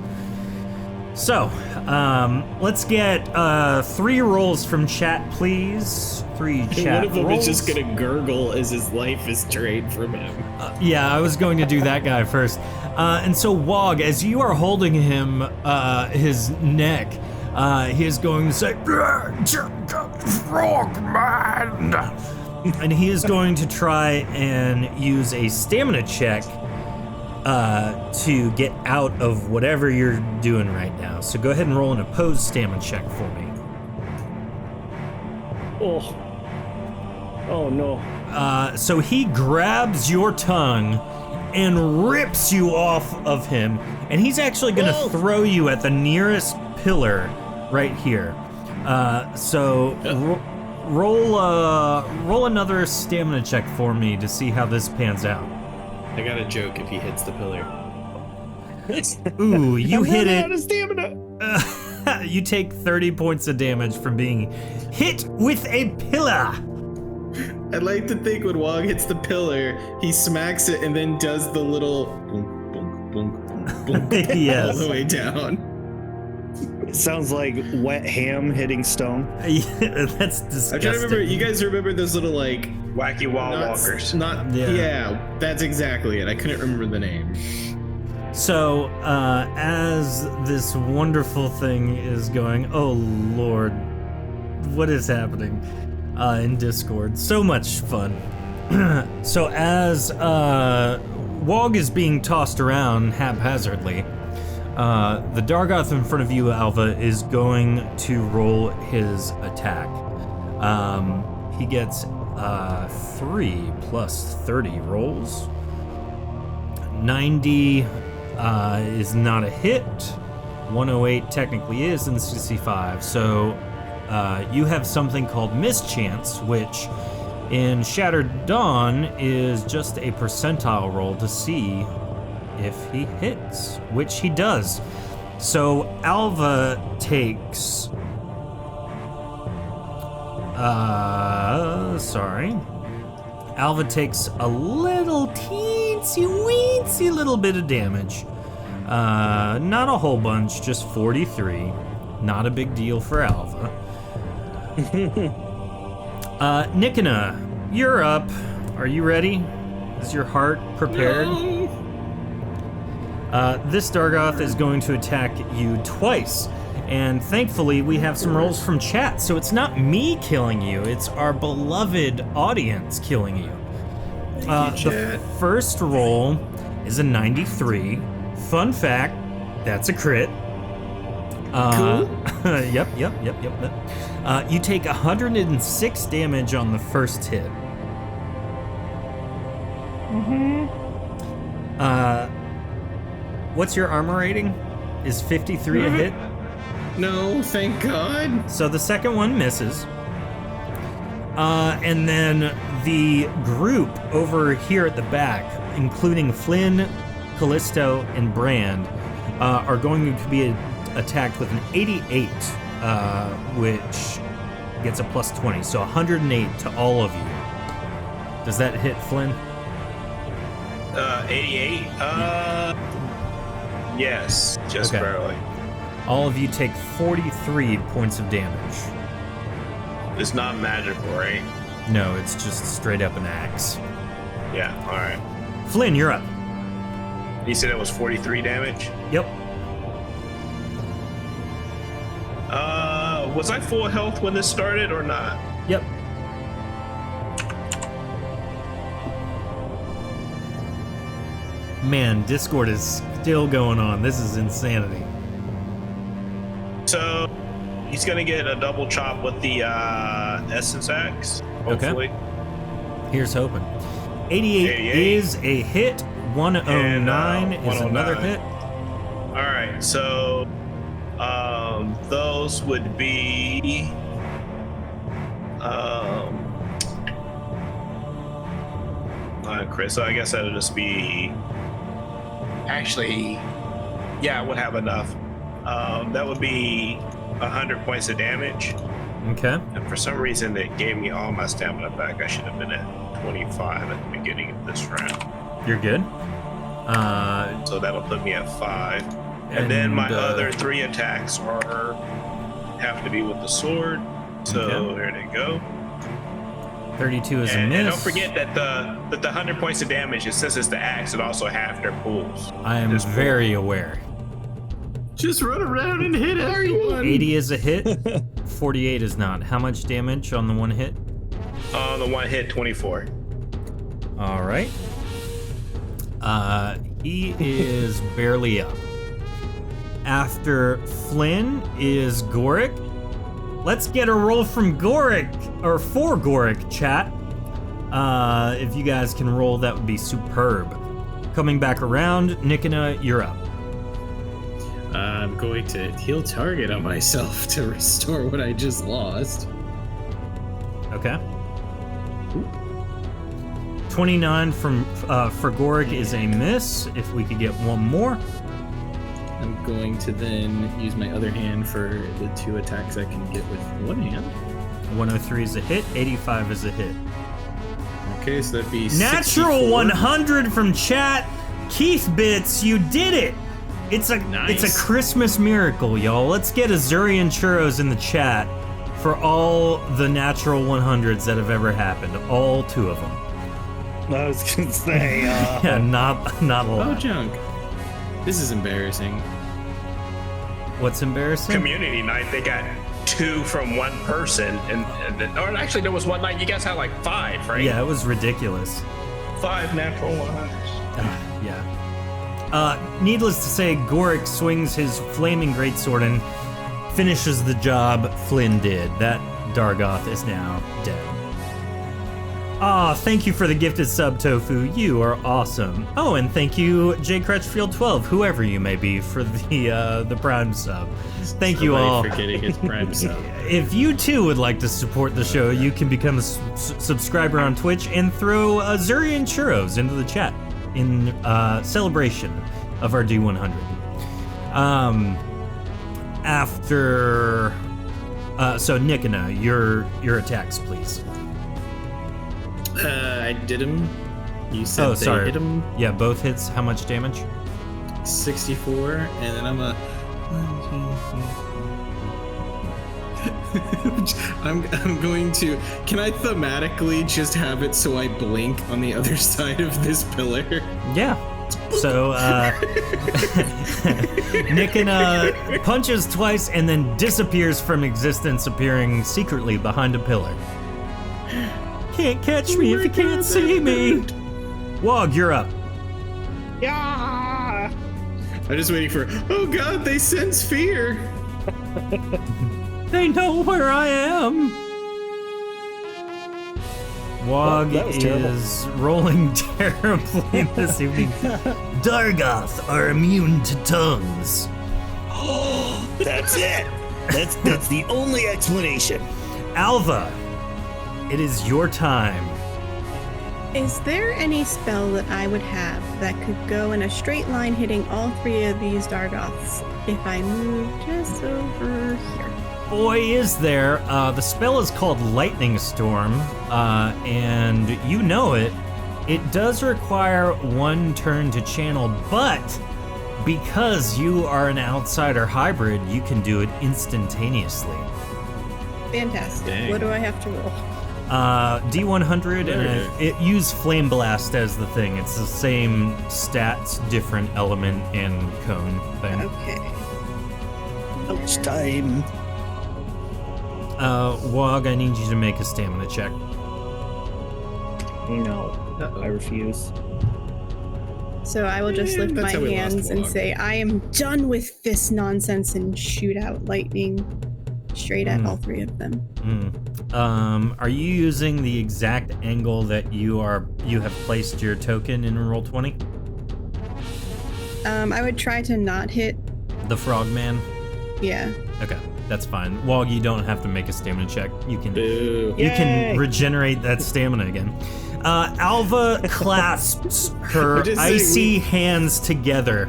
So, let's get 3 rolls from chat, please. 3 chat One of them rolls. is just gonna gurgle as his life is drained from him. Yeah, I was going to do that guy first. And so, Wog, as you are holding him, his neck, he is going to say, Frogman! And he is going to try and use a stamina check to get out of whatever you're doing right now. So go ahead and roll an opposed stamina check for me. Oh no. So he grabs your tongue and rips you off of him, and he's actually going to throw you at the nearest pillar right here. Roll another stamina check for me to see how this pans out. I got a joke if he hits the pillar. Ooh, you hit running it. out of stamina. You take 30 points of damage from being hit with a pillar. I'd like to think when Wog hits the pillar, he smacks it and then does the little boink, boink, boink, boink, boink, Yes. all the way down. It sounds like wet ham hitting stone. That's disgusting. I'm trying to remember. You guys remember those little like Wacky wall walkers. Yeah, that's exactly it. I couldn't remember the name. So, as this wonderful thing is going, oh Lord, what is happening in Discord? So much fun. So as Wog is being tossed around haphazardly, the Dargoth in front of you, Alva, is going to roll his attack. He gets 3 plus 30 rolls. 90 is not a hit. 108 technically is, and 65. So you have something called Mischance, which in Shattered Dawn is just a percentile roll to see if he hits, which he does. So Alva takes Alva takes a little teensy weensy little bit of damage. Not a whole bunch, just 43. Not a big deal for Alva. Nikina, you're up. Are you ready? Is your heart prepared? No. This Dargoth is going to attack you twice. And thankfully, we have some rolls from chat, so it's not me killing you, it's our beloved audience killing you. The first roll is a 93. Fun fact, that's a crit. Cool. Yep. You take 106 damage on the first hit. What's your armor rating? Is 53 a hit? No, thank God. So the second one misses. And then the group over here at the back, including Flynn, Callisto, and Brand, are going to be attacked with an 88, which gets a plus 20. So 108 to all of you. Does that hit Flynn? 88? Yes, just Okay. barely. All of you take 43 points of damage. It's not magical, right? No, it's just straight up an axe. Yeah, alright. Flynn, you're up. You said it was 43 damage? Yep. Was I full health when this started or not? Yep. Man, Discord is still going on. This is insanity. So he's gonna get a double chop with the essence axe, hopefully. Okay. Here's hoping. 88 is a hit. 109 is another hit. All right, so those would be Chris. So I guess that'll just be. Actually, yeah, I would have enough. That would be 100 points of damage. Okay. And for some reason, it gave me all my stamina back. I should have been at 25 at the beginning of this round. You're good. So that'll put me at 5. And then my other 3 attacks have to be with the sword. So there they go. 32 is a miss. And don't forget that the 100 points of damage, since it's the axe, it also half their pools. I am very aware. Just run around and hit everyone. 80 is a hit. 48 is not. How much damage on the one hit? On the one hit, 24. All right. He is barely up. After Flynn is Gorik. Let's get a roll from Gorik, or for Gorik, chat. If you guys can roll, that would be superb. Coming back around, Nikina, you're up. I'm going to heal target on myself to restore what I just lost. Okay. 29 for Gorik is a miss. If we could get one more. I'm going to then use my other hand for the 2 attacks I can get with one hand. 103 is a hit. 85 is a hit. Okay, so that'd be Natural 64. 100 from chat. Keith Bits, you did it. It's a Christmas miracle, y'all. Let's get Azurian churros in the chat for all the natural 100s that have ever happened. All 2 of them. I was gonna say, yeah, not a lot. Oh, junk. This is embarrassing. What's embarrassing? Community night, they got 2 from one person, or actually there was one night you guys had like 5, right? Yeah, it was ridiculous. 5 natural 100s. Yeah. Needless to say, Gorik swings his flaming greatsword and finishes the job Flynn did. That Dargoth is now dead. Thank you for the gifted sub, Tofu. You are awesome. Oh, and thank you, J. Crutchfield 12, whoever you may be, for the Prime sub. Thank you all. For getting his Prime sub. If you too would like to support the show, you can become a subscriber on Twitch and throw Azurian churros into the chat in celebration of our D100. So Nikina, your attacks, please. I did him. You said sorry. hit him. Yeah, both hits. How much damage? 64, and then I'm a. I'm going to. Can I thematically just have it so I blink on the other side of this pillar? Yeah. So Nikina punches twice and then disappears from existence, appearing secretly behind a pillar. Can't catch me if you can't see me. Wog, you're up. Yeah. I'm just waiting for. Oh God, they sense fear. They know where I am. Wog is rolling terribly this evening. Dargoth are immune to tongues. That's it. That's the only explanation. Alva, it is your time. Is there any spell that I would have that could go in a straight line hitting all 3 of these Dargoths if I move just over here? Boy, is there. The spell is called Lightning Storm, and you know it. It does require 1 turn to channel, but because you are an outsider hybrid, you can do it instantaneously. Fantastic. Dang. What do I have to roll? D100, and it used Flame Blast as the thing. It's the same stats, different element and cone thing. Okay. Ouch time. Wog, I need you to make a stamina check. No, I refuse. So I will just lift my that's how we lost hands and Wog. say, I am done with this nonsense, and shoot out lightning straight at all three of them. Are you using the exact angle that you have placed your token in Roll20? I would try to not hit. The frogman? Yeah. Okay, that's fine. Wog, you don't have to make a stamina check. You can Boo. you can Yay! regenerate that stamina again. Alva clasps her I'm just saying, icy hands together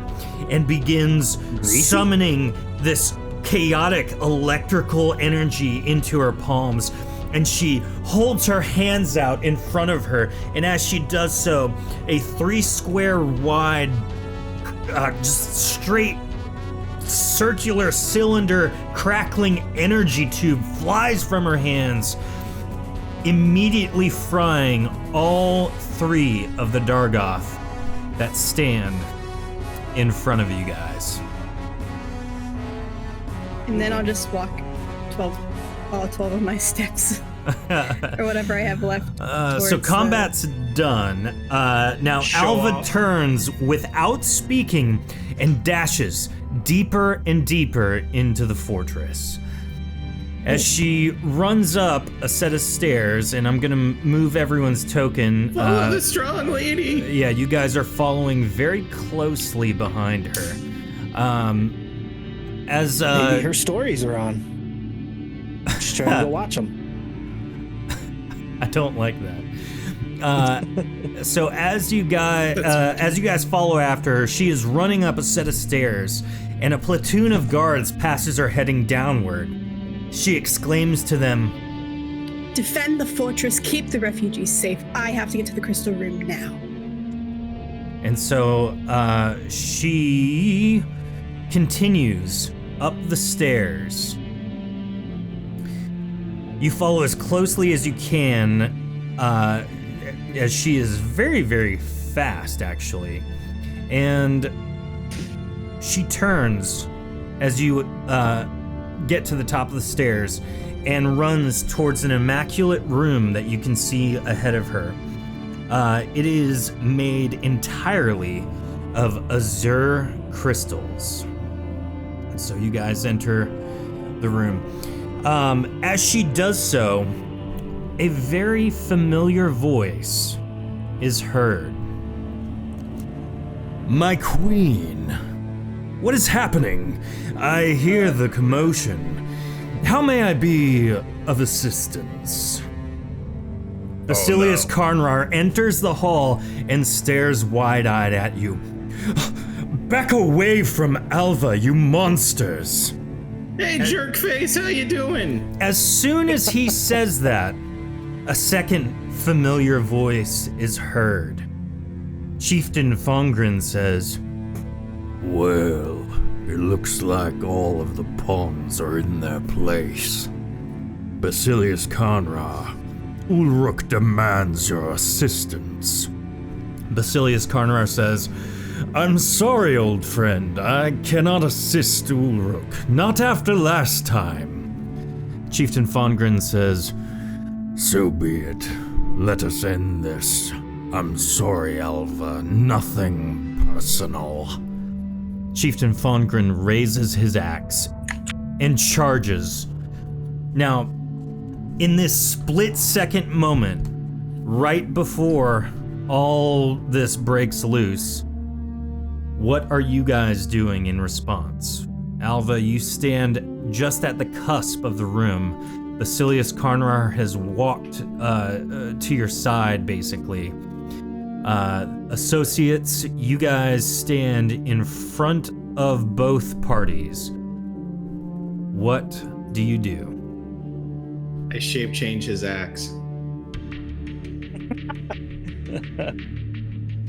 and begins summoning this chaotic electrical energy into her palms. And she holds her hands out in front of her, and as she does so, a 3 square wide, just straight circular cylinder crackling energy tube flies from her hands, immediately frying all 3 of the Dargoth that stand in front of you guys. And then I'll just walk all 12 of my steps. Or whatever I have left. So towards combat's done. Now Show Alva off. turns without speaking and dashes deeper and deeper into the fortress. As she runs up a set of stairs, and I'm gonna move everyone's token. Follow the strong lady. Yeah, you guys are following very closely behind her. Maybe her stories are on. Just trying to go watch them. I don't like that. So as you guys follow after her, she is running up a set of stairs, and a platoon of guards passes her heading downward. She exclaims to them, Defend the fortress, keep the refugees safe. I have to get to the crystal room now. and so she continues up the stairs. You follow as closely as you can, as she is very, very fast, actually. And she turns as you get to the top of the stairs and runs towards an immaculate room that you can see ahead of her. It is made entirely of azure crystals. And so you guys enter the room. As she does so, a very familiar voice is heard. My queen, what is happening? I hear the commotion. How may I be of assistance? Basilius Karnrar enters the hall and stares wide-eyed at you. Back away from Alva, you monsters! Hey, jerkface, how you doing? As soon as he says that, a second familiar voice is heard. Chieftain Fongren says, Well, it looks like all of the pawns are in their place. Basilius Karnrar, Ulruk demands your assistance. Basilius Karnrar says, I'm sorry, old friend. I cannot assist Ulruk. Not after last time. Chieftain Fongren says, So be it. Let us end this. I'm sorry, Alva. Nothing personal. Chieftain Fongren raises his axe and charges. Now, in this split-second moment, right before all this breaks loose, what are you guys doing in response? Alva, you stand just at the cusp of the room. Basilius Karnrar has walked to your side, basically. Associates, you guys stand in front of both parties. What do you do? I shape change his axe.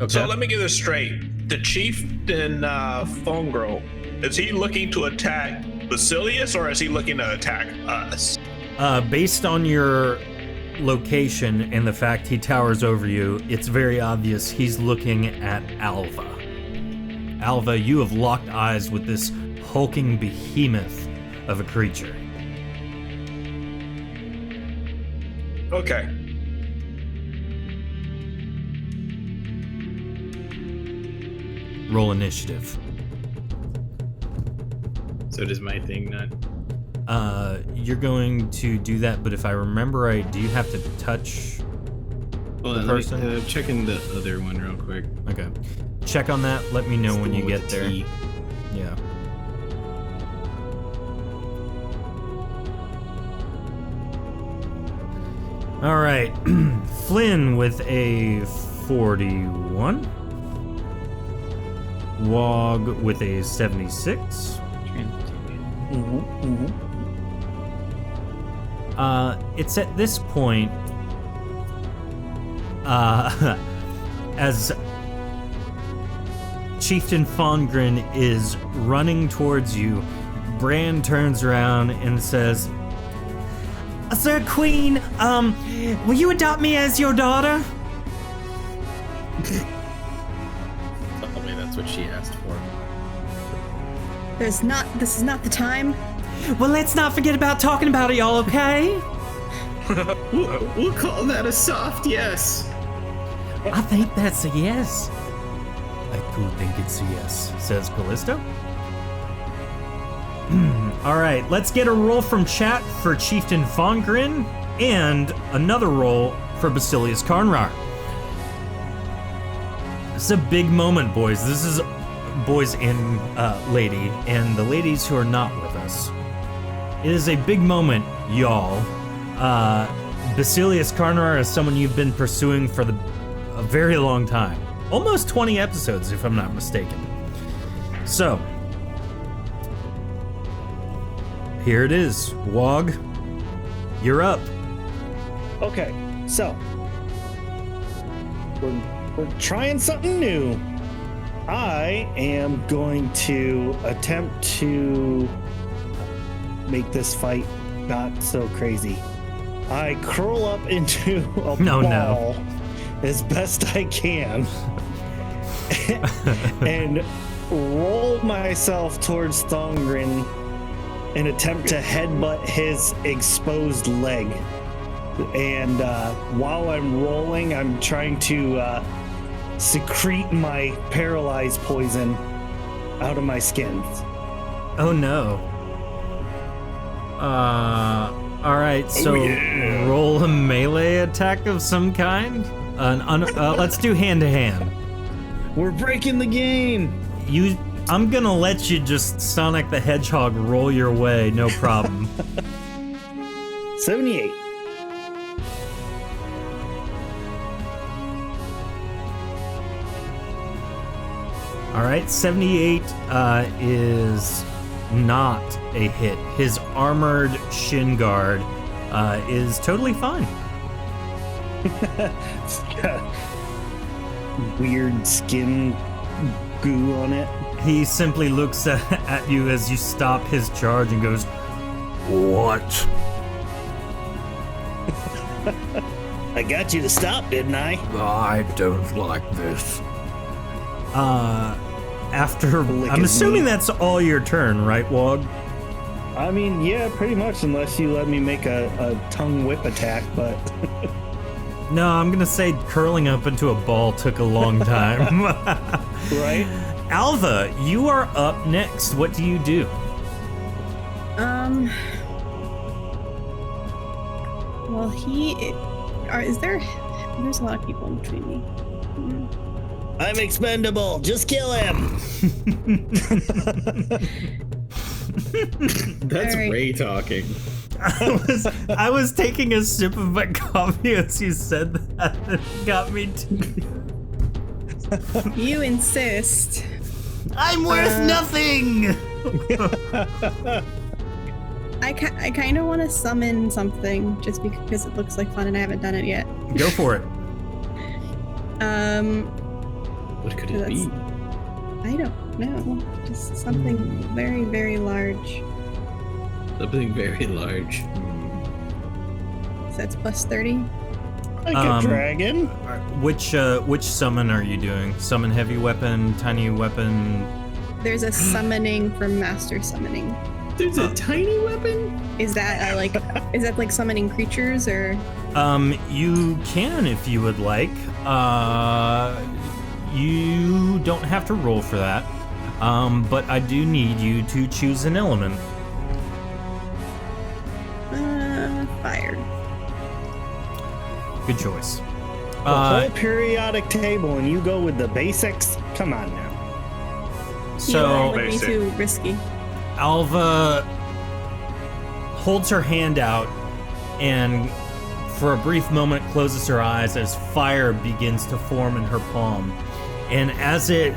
Okay. So let me get this straight. The chieftain Fongro, is he looking to attack Basilius or is he looking to attack us? Based on your location and the fact he towers over you, it's very obvious he's looking at Alva. Alva, you have locked eyes with this hulking behemoth of a creature. Okay. Roll initiative. So does my thing not? You're going to do that, but if I remember right, do you have to touch Hold the on, person? let me, checking the other one real quick. Okay. Check on that. Let me know It's when the you one with get the there. T. Yeah. All right. Flynn with a 41. Wog with a 76. It's at this point, as Chieftain Fongrin is running towards you, Bran turns around and says, "Sir Queen, will you adopt me as your daughter?" Oh wait, that's what she asked for. This is not the time. Well, let's not forget about talking about it, y'all, okay? We'll call that a soft yes. I think that's a yes. I do think it's a yes, says Callisto. All right, let's get a roll from chat for Chieftain Fongrin and another roll for Basilius Karnrar. This is a big moment, boys. This is boys and lady, and the ladies who are not with us. It is a big moment, y'all. Basilius Karnrar is someone you've been pursuing for a very long time. Almost 20 episodes, if I'm not mistaken. So, here it is. Wog, you're up. Okay, so we're trying something new. I am going to attempt to make this fight not so crazy. I curl up into a ball as best I can and roll myself towards Thongrin and attempt to headbutt his exposed leg. And while I'm rolling, I'm trying to secrete my paralyzed poison out of my skin. Oh no. All right, so roll a melee attack of some kind. Let's do hand to hand. We're breaking the game. I'm gonna let you just Sonic the Hedgehog roll your way, no problem. 78. All right, 78 is not a hit. His armored shin guard is totally fine. It's got weird skin goo on it. He simply looks at you as you stop his charge and goes, What? I got you to stop, didn't I? I don't like this. I'm assuming that's all your turn, right, Wog? I mean, yeah, pretty much, unless you let me make a tongue whip attack, but... No, I'm gonna say curling up into a ball took a long time. Right? Alva, you are up next. What do you do? Well, there's a lot of people in between me. I'm expendable. Just kill him. That's All right. Ray talking. I was taking a sip of my coffee as you said that. It got me You insist. I'm worth nothing! I kind of want to summon something just because it looks like fun and I haven't done it yet. Go for it. What could it be? I don't know. Just something very, very large. Something very large. So that's plus 30. Like a dragon. Which summon are you doing? Summon heavy weapon, tiny weapon? There's a summoning from Master Summoning. There's a tiny weapon? Is that is that like summoning creatures or? You can if you would like. You don't have to roll for that. But I do need you to choose an element. Fire. Good choice. The whole periodic table, and you go with the basics. Come on now. So would be too risky. Alva holds her hand out and for a brief moment closes her eyes as fire begins to form in her palm. And as it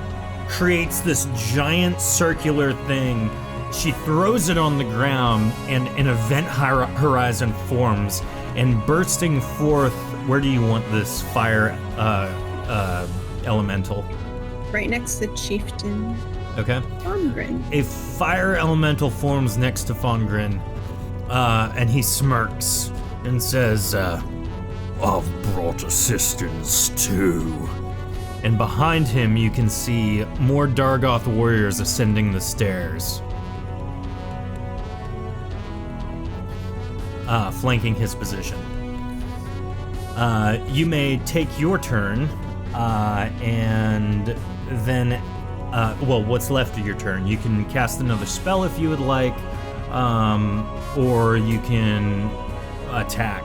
creates this giant circular thing, she throws it on the ground and an event horizon forms, and bursting forth, where do you want this fire elemental? Right next to Chieftain Okay. Fongrin. A fire elemental forms next to Fongrin, and he smirks and says, I've brought assistance too. and behind him you can see more Dargoth warriors ascending the stairs, flanking his position. You may take your turn, and then what's left of your turn. You can cast another spell if you would like, or you can attack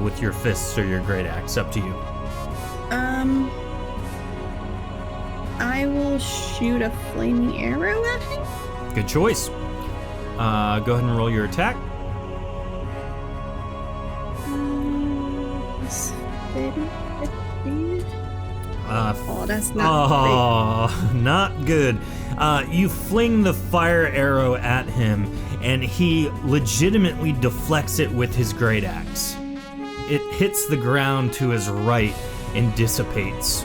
with your fists or your great axe. Up to you. I will shoot a flaming arrow at him. Good choice. Go ahead and roll your attack. Plus 50. Oh, that's not Not good. You fling the fire arrow at him, and he legitimately deflects it with his great axe. It hits the ground to his right and dissipates.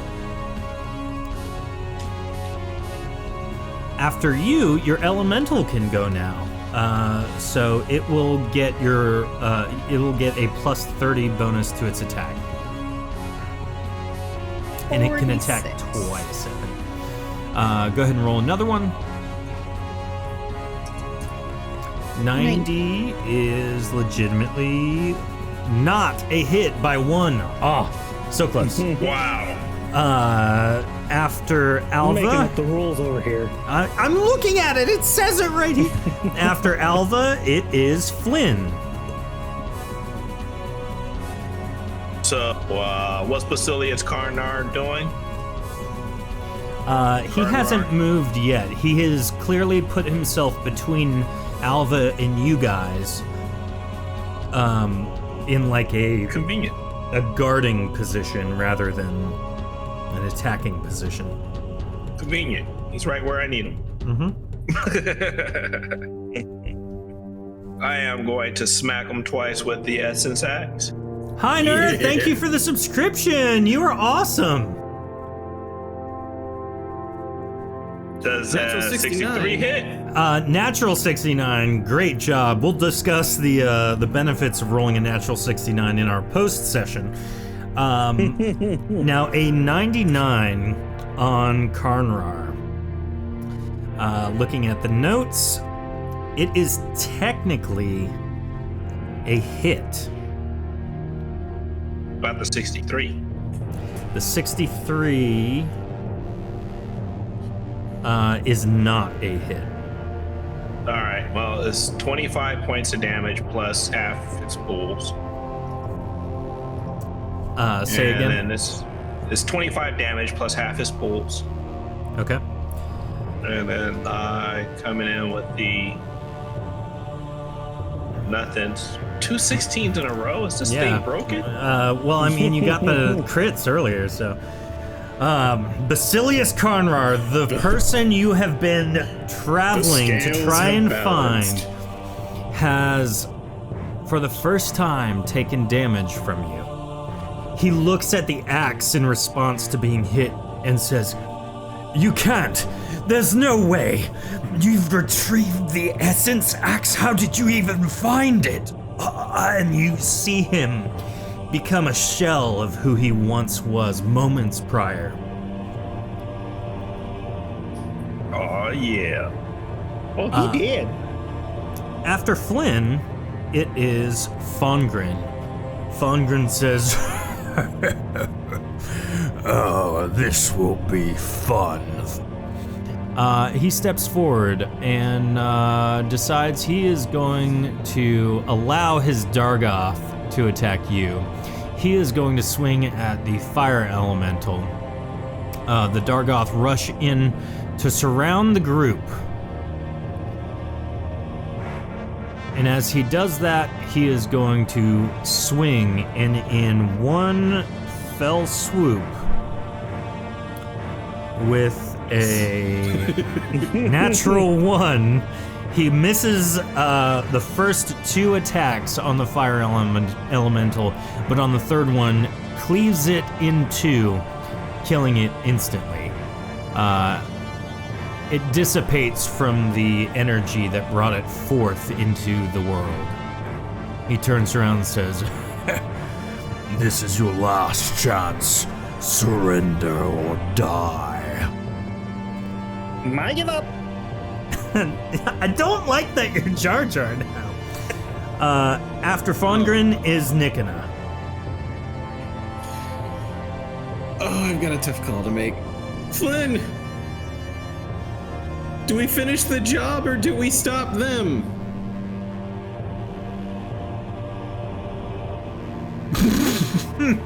After you, your elemental can go now. So it will get it'll get a plus 30 bonus to its attack. And it can attack 46. twice. Go ahead and roll another one. 90 is legitimately not a hit by 1. Oh, so close. Wow. After I'm making Alva, up the rules over here. I'm looking at it. It says it right here. After Alva, it is Flynn. So, what's Basilius Karnar doing? He hasn't moved yet. He has clearly put himself between Alva and you guys, in like a Convenient. guarding position rather than an attacking position. Convenient. He's right where I need him. I am going to smack him twice with the essence axe. Hi, nerd. Yeah. Thank you for the subscription. You are awesome. Does Natural 63 hit? Natural 69. Great job. We'll discuss the benefits of rolling a natural 69 in our post session. Now, a 99 on Karnrar. Looking at the notes, it is technically a hit. About the 63. The 63 is not a hit. All right. Well, it's 25 points of damage plus half its pulls. Say and again. then it's 25 damage plus half his pulls. Okay. And then coming in with the nothings. 2 16s in a row? Is this thing broken? Well, I mean, you got the crits earlier, so. Basilius Karnrar, the person you have been traveling to scales try have and balanced. find, has, for the first time, taken damage from you. He looks at the axe in response to being hit and says, "You can't! There's no way! You've retrieved the essence axe? How did you even find it?" And you see him become a shell of who he once was moments prior. Oh, yeah. Oh, he did. After Flynn, it is Fongren. Fongren says, Oh, this will be fun. he steps forward and decides he is going to allow his Dargoth to attack you. He is going to swing at the fire elemental. The Dargoth rush in to surround the group. And as he does that, he is going to swing, and in one fell swoop, with a natural 1, he misses the first 2 attacks on the fire elemental, but on the third one, cleaves it in 2, killing it instantly. It dissipates from the energy that brought it forth into the world. He turns around and says, This is your last chance. Surrender or die. I give up. I don't like that you're Jar Jar now. After Fongren is Nikina. Oh, I've got a tough call to make. Flynn! Do we finish the job or do we stop them?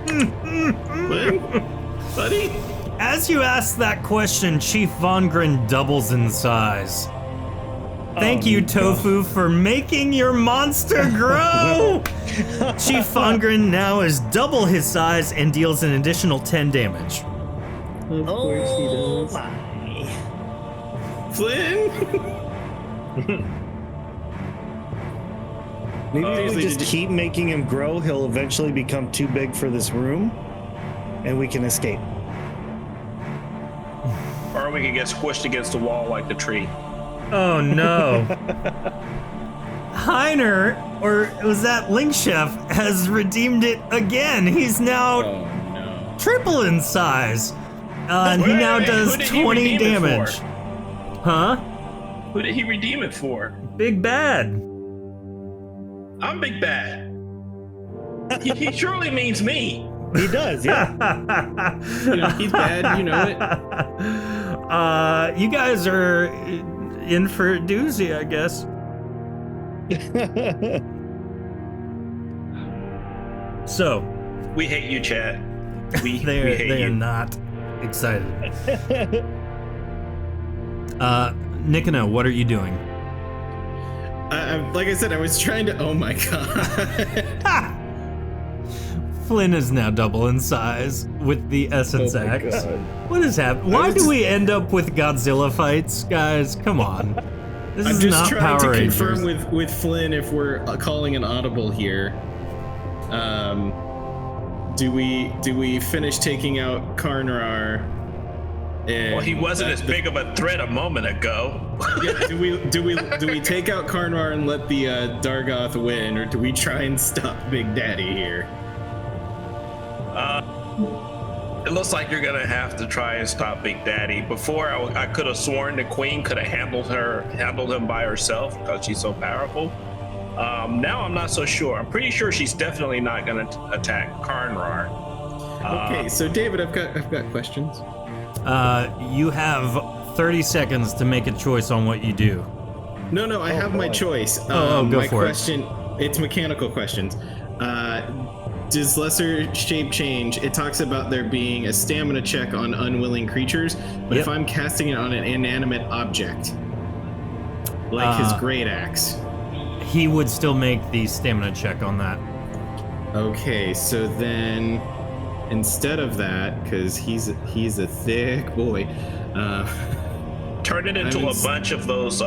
Flynn? Buddy? As you ask that question, Chief Fongren doubles in size. Thank you, Tofu, for making your monster grow! Chief Fongren now is double his size and deals an additional 10 damage. Of course he does. Flynn? Maybe if we Seriously, just did you- keep making him grow, he'll eventually become too big for this room, and we can escape. Or we could get squished against the wall like the tree. Oh no. Heiner, or was that Link Chef, has redeemed it again. He's now Oh no. triple in size. And he Wait, now who does did he 20 redeem it damage. for? Huh? Who did he redeem it for? Big Bad. I'm Big Bad. He surely means me. He does, yeah. You know, he's bad, you know it. You guys are in for a doozy, I guess. So, We hate you, Chad. We hate they are you. not excited. Nikina, what are you doing? Like I said, I was trying to. Oh my god. Flynn is now double in size with the essence Oh my axe. God. What is happening? Why do we end up with Godzilla fights, guys? Come on. This I'm is just not trying Power to Rangers. confirm with Flynn if we're calling an audible here. Do we finish taking out Karnrar? Well, he wasn't as big of a threat a moment ago. Yeah, do we take out Karnrar and let the Dargoth win, or do we try and stop Big Daddy here? It looks like you're gonna have to try and stop Big Daddy. Before, I could have sworn the Queen could have handled him by herself because she's so powerful. Now I'm not so sure. I'm pretty sure she's definitely not gonna attack Karnrar. Okay, so David, I've got questions. You have 30 seconds to make a choice on what you do. No, I have my boy. choice. Go my for it. question, it's mechanical questions. Does lesser shape change? It talks about there being a stamina check on unwilling creatures, but if Yep. I'm casting it on an inanimate object, like his great axe. He would still make the stamina check on that. Okay, so then instead of that, because he's a thick boy, Turn it into I'm a bunch of those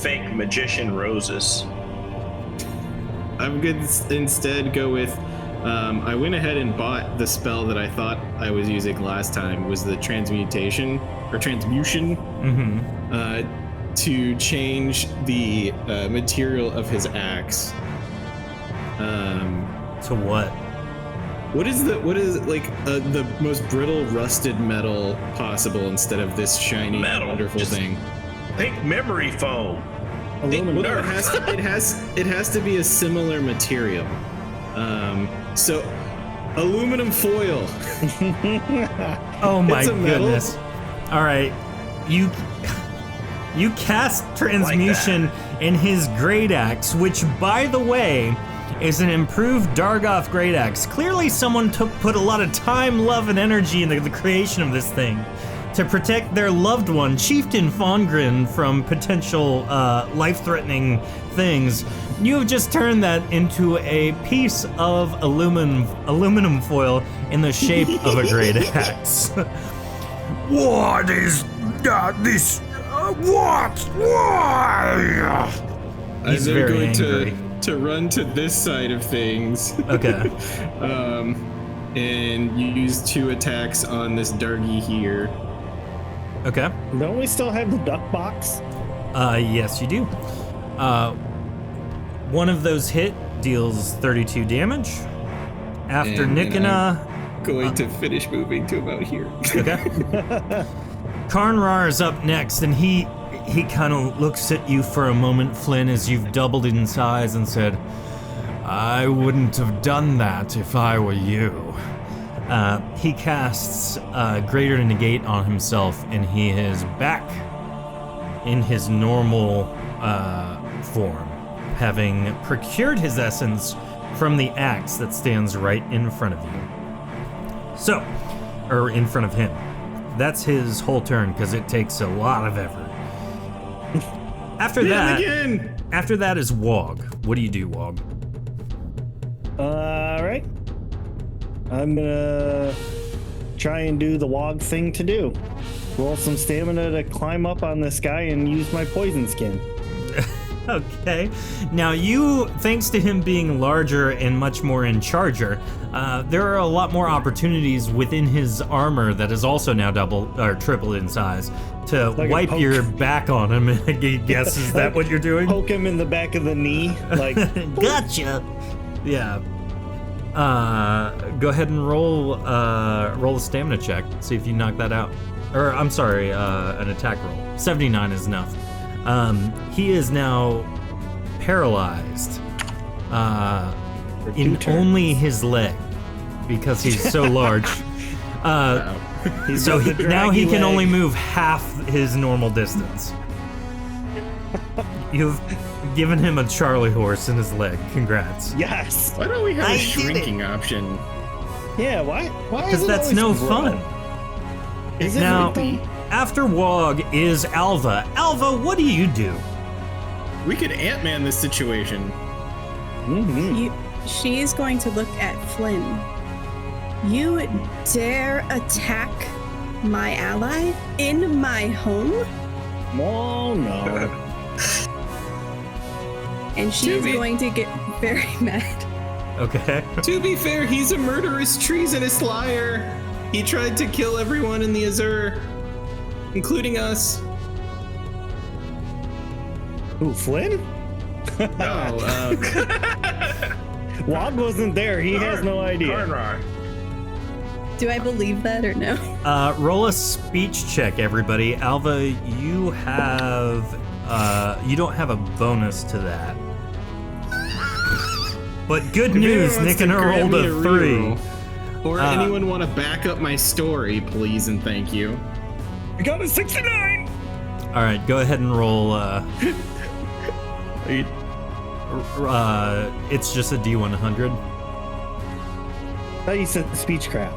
fake magician roses. I'm gonna instead go with. I went ahead and bought the spell that I thought I was using last time, was the transmutation Mm-hmm. to change the material of his axe To what? What is the most brittle rusted metal possible instead of this shiny Metal, wonderful just- thing? Think memory foam. Think Aluminum. Well, Nerf. it has to be a similar material. So aluminum foil. Oh my It's a metal. goodness. All right. You cast transmutation in his great axe, which, by the way, is an improved Dargoth great axe. Clearly someone put a lot of time, love, and energy into the creation of this thing to protect their loved one, Chieftain Fongrin, from potential life-threatening things. You have just turned that into a piece of aluminum foil in the shape of a great axe. What is this? What? Why? He's I'm very going angry. to run to this side of things. Okay. And use 2 attacks on this Dargie here. Okay. Don't we still have the duck box? Yes, you do. One of those hit deals 32 damage. After And then Nikina, Going to finish moving to about here. okay. Karnrar is up next, and he kind of looks at you for a moment, Flynn, as you've doubled in size, and said, "I wouldn't have done that if I were you." He casts Greater Negate on himself, and he is back in his normal form, having procured his essence from the axe that stands right in front of you. So, or in front of him. That's his whole turn, because it takes a lot of effort. After that, Again. after that is Wog. What do you do, Wog? All right. I'm gonna try and do the Wog thing to do. Roll some stamina to climb up on this guy and use my poison skin. Okay. Now you, thanks to him being larger and much more in charger, there are a lot more opportunities within his armor that is also now double or triple in size to Like a wipe poke. your back on him. I guess is that what you're doing? Poke him in the back of the knee, like Gotcha. Yeah. Go ahead and roll a stamina check. See if you knock that out. Or I'm sorry, an attack roll. 79 is enough. He is now paralyzed in turns. only his leg because he's so large. he's So got the now he draggy can only leg. move half his normal distance. You've given him a Charlie horse in his leg. Congrats. Yes. Why don't we have I a did shrinking option? Yeah. Why? Why? Because is it that's always no grow? fun. Is it Now, really? after Wog is Alva. Alva, what do you do? We could Ant-Man this situation. Mhm. She's going to look at Flynn. You dare attack my ally in my home? Oh no. And she's Jimmy. going to get very mad. Okay. To be fair, he's a murderous, treasonous liar. He tried to kill everyone in the Azure, including us. Who, Flynn? No, Wog wasn't there. He has no idea. Karnrar. Do I believe that or no? Roll a speech check, everybody. Alva, you have you don't have a bonus to that. But good news, Anyone wants Nick and to her grab rolled me a a 3. reroll, or anyone want to back up my story, please and thank you. I got a 69. All right, go ahead and roll. It's just a D100. I thought you said speechcraft.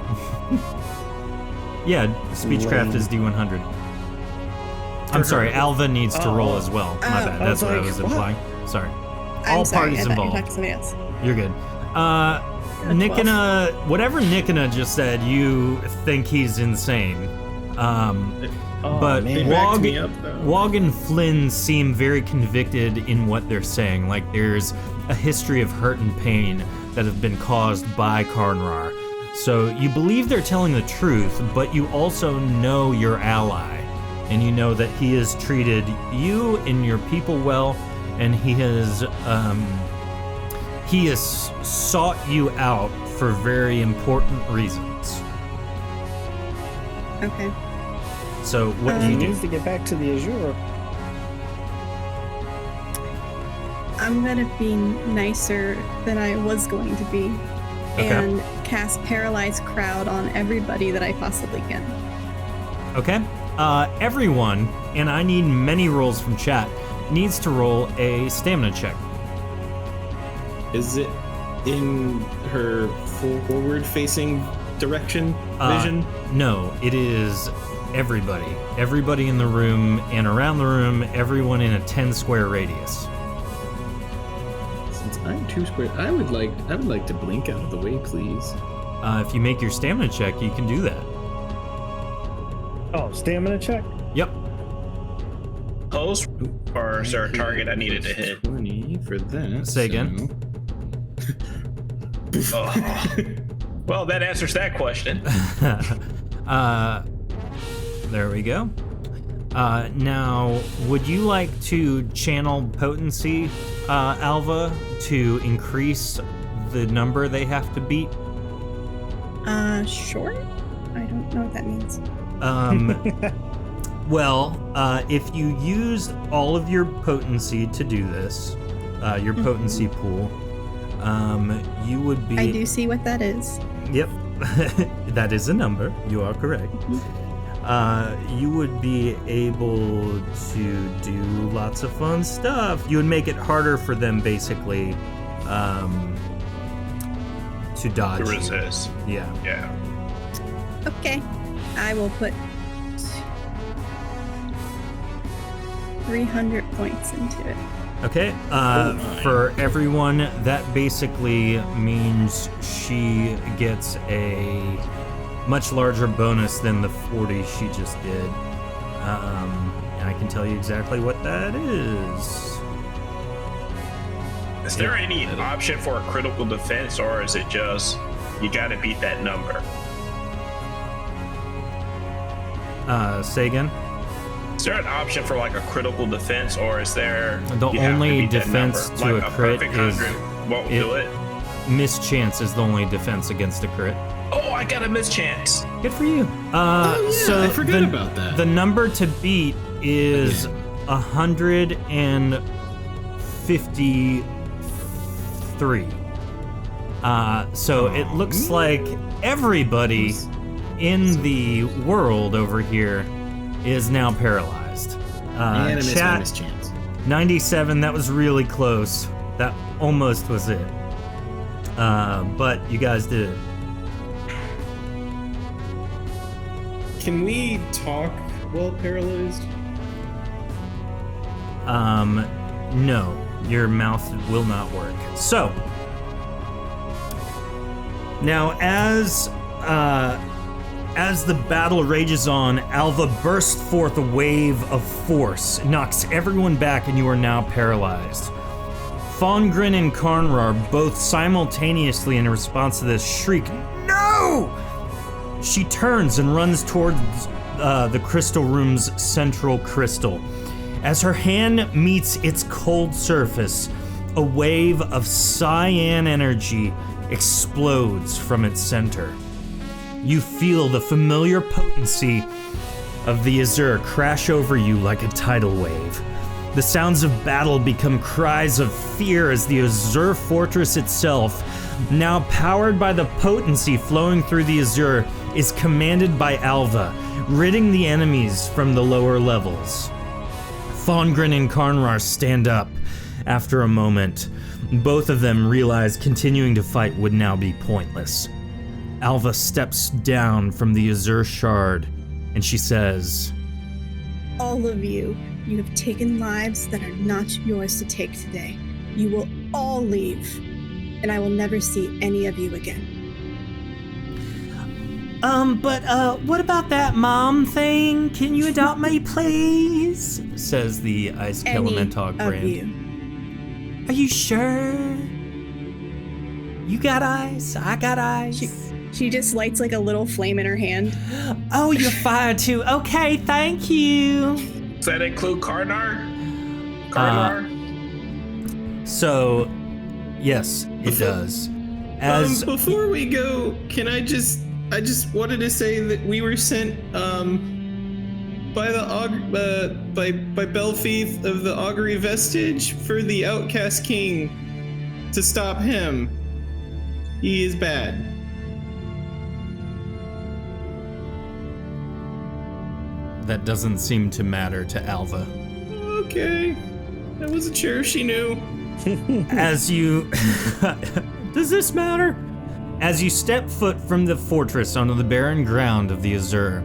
Yeah, speechcraft Lame. is D100. I'm sorry, Alva needs to roll Oh. as well. My bad. I That's was what I like, was what? implying. Sorry. I'm All sorry, parties I thought you were involved. talking to somebody else. You're good. Nikina, whatever Nikina just said, you think he's insane. But man. They backed me up, though. Wog and Flynn seem very convicted in what they're saying. Like there's a history of hurt and pain that have been caused by Karnrar. So you believe they're telling the truth, but you also know your ally. And you know that he has treated you and your people well, and he he has sought you out for very important reasons. Okay. So what do He you do? needs to get back to the Azure. I'm gonna be nicer than I was going to be, and cast Paralyze Crowd on everybody that I possibly can. Okay. Everyone, and I need many rolls from chat, needs to roll a stamina check. Is it in her forward-facing direction vision? No, it is everybody. Everybody in the room and around the room, everyone in a 10-square radius. Since I'm 2 square, I would like to blink out of the way, please. If you make your stamina check, you can do that. Oh, stamina check? Yep. Close? Or is there a target I needed to hit? 20 for that. Say again. Oh. Well, that answers that question. There we go. Now, would you like to channel potency, Alva, to increase the number they have to beat? Sure. I don't know what that means. Well, if you used all of your potency to do this, your potency pool, you would be... I do see what that is. Yep, that is a number. You are correct. You would be able to do lots of fun stuff. You would make it harder for them, basically, to dodge. To resist. Yeah. Yeah. Okay. I will put 300 points into it. Okay, for everyone, that basically means she gets a much larger bonus than the 40 she just did. And I can tell you exactly what that is. Is there any option for a critical defense, or is it just you gotta beat that number? Say again? Is there an option for like a critical defense, or is there The you have to only beat that defense number? to Like a crit perfect is 100 won't it- do it? Mischance is the only defense against a crit. Oh, I got a mischance. Good for you. So I forgot about that. The number to beat is 153. So it looks like everybody in the world over here is now paralyzed. And I missed my Chat mischance. 97. That was really close. That almost was it. But you guys did it. Can we talk while paralyzed? No, your mouth will not work. So, now as the battle rages on, Alva bursts forth a wave of force, knocks everyone back, and you are now paralyzed. Fongrin and Karnrar both simultaneously in response to this shriek, "No!" She turns and runs towards the crystal room's central crystal. As her hand meets its cold surface, a wave of cyan energy explodes from its center. You feel the familiar potency of the Azure crash over you like a tidal wave. The sounds of battle become cries of fear as the Azure Fortress itself, now powered by the potency flowing through the Azure, is commanded by Alva, ridding the enemies from the lower levels. Fongrin and Karnrar stand up. After a moment, both of them realize continuing to fight would now be pointless. Alva steps down from the Azure Shard, and she says, All of you have taken lives that are not yours to take today. You will all leave, and I will never see any of you again. But what about that mom thing? Can you adopt me, please? Says the Ice Elemental Of brand. you. Are you sure? You got eyes, I got eyes. She just lights like a little flame in her hand. Oh, you're fired too. Okay, thank you. Does that include Karnar? Karnar? So, Yes, it does. As before we go, can I just wanted to say that we were sent by the by Belfieth of the Augury Vestige for the Outcast King to stop him. He is bad. that doesn't seem to matter to Alva. Okay. I wasn't sure if she knew. As you... Does this matter? As you step foot from the fortress onto the barren ground of the Azure,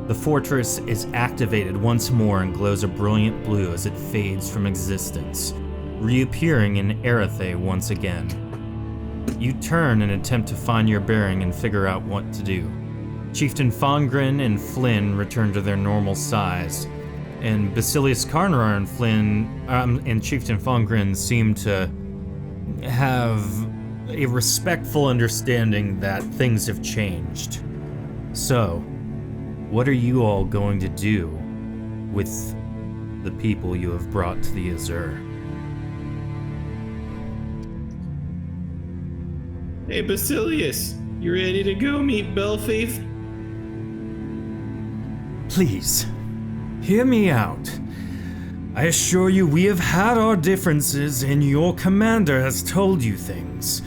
the fortress is activated once more and glows a brilliant blue as it fades from existence, reappearing in Erethe once again. You turn and attempt to find your bearing and figure out what to do. Chieftain Fongren and Flynn return to their normal size, and Basilius Carnarar and Flynn and Chieftain Fongren seem to have a respectful understanding that things have changed. So, what are you all going to do with the people you have brought to the Azure? Hey, Basilius, you ready to go meet Belfieth? Please, hear me out. I assure you we have had our differences, and your commander has told you things.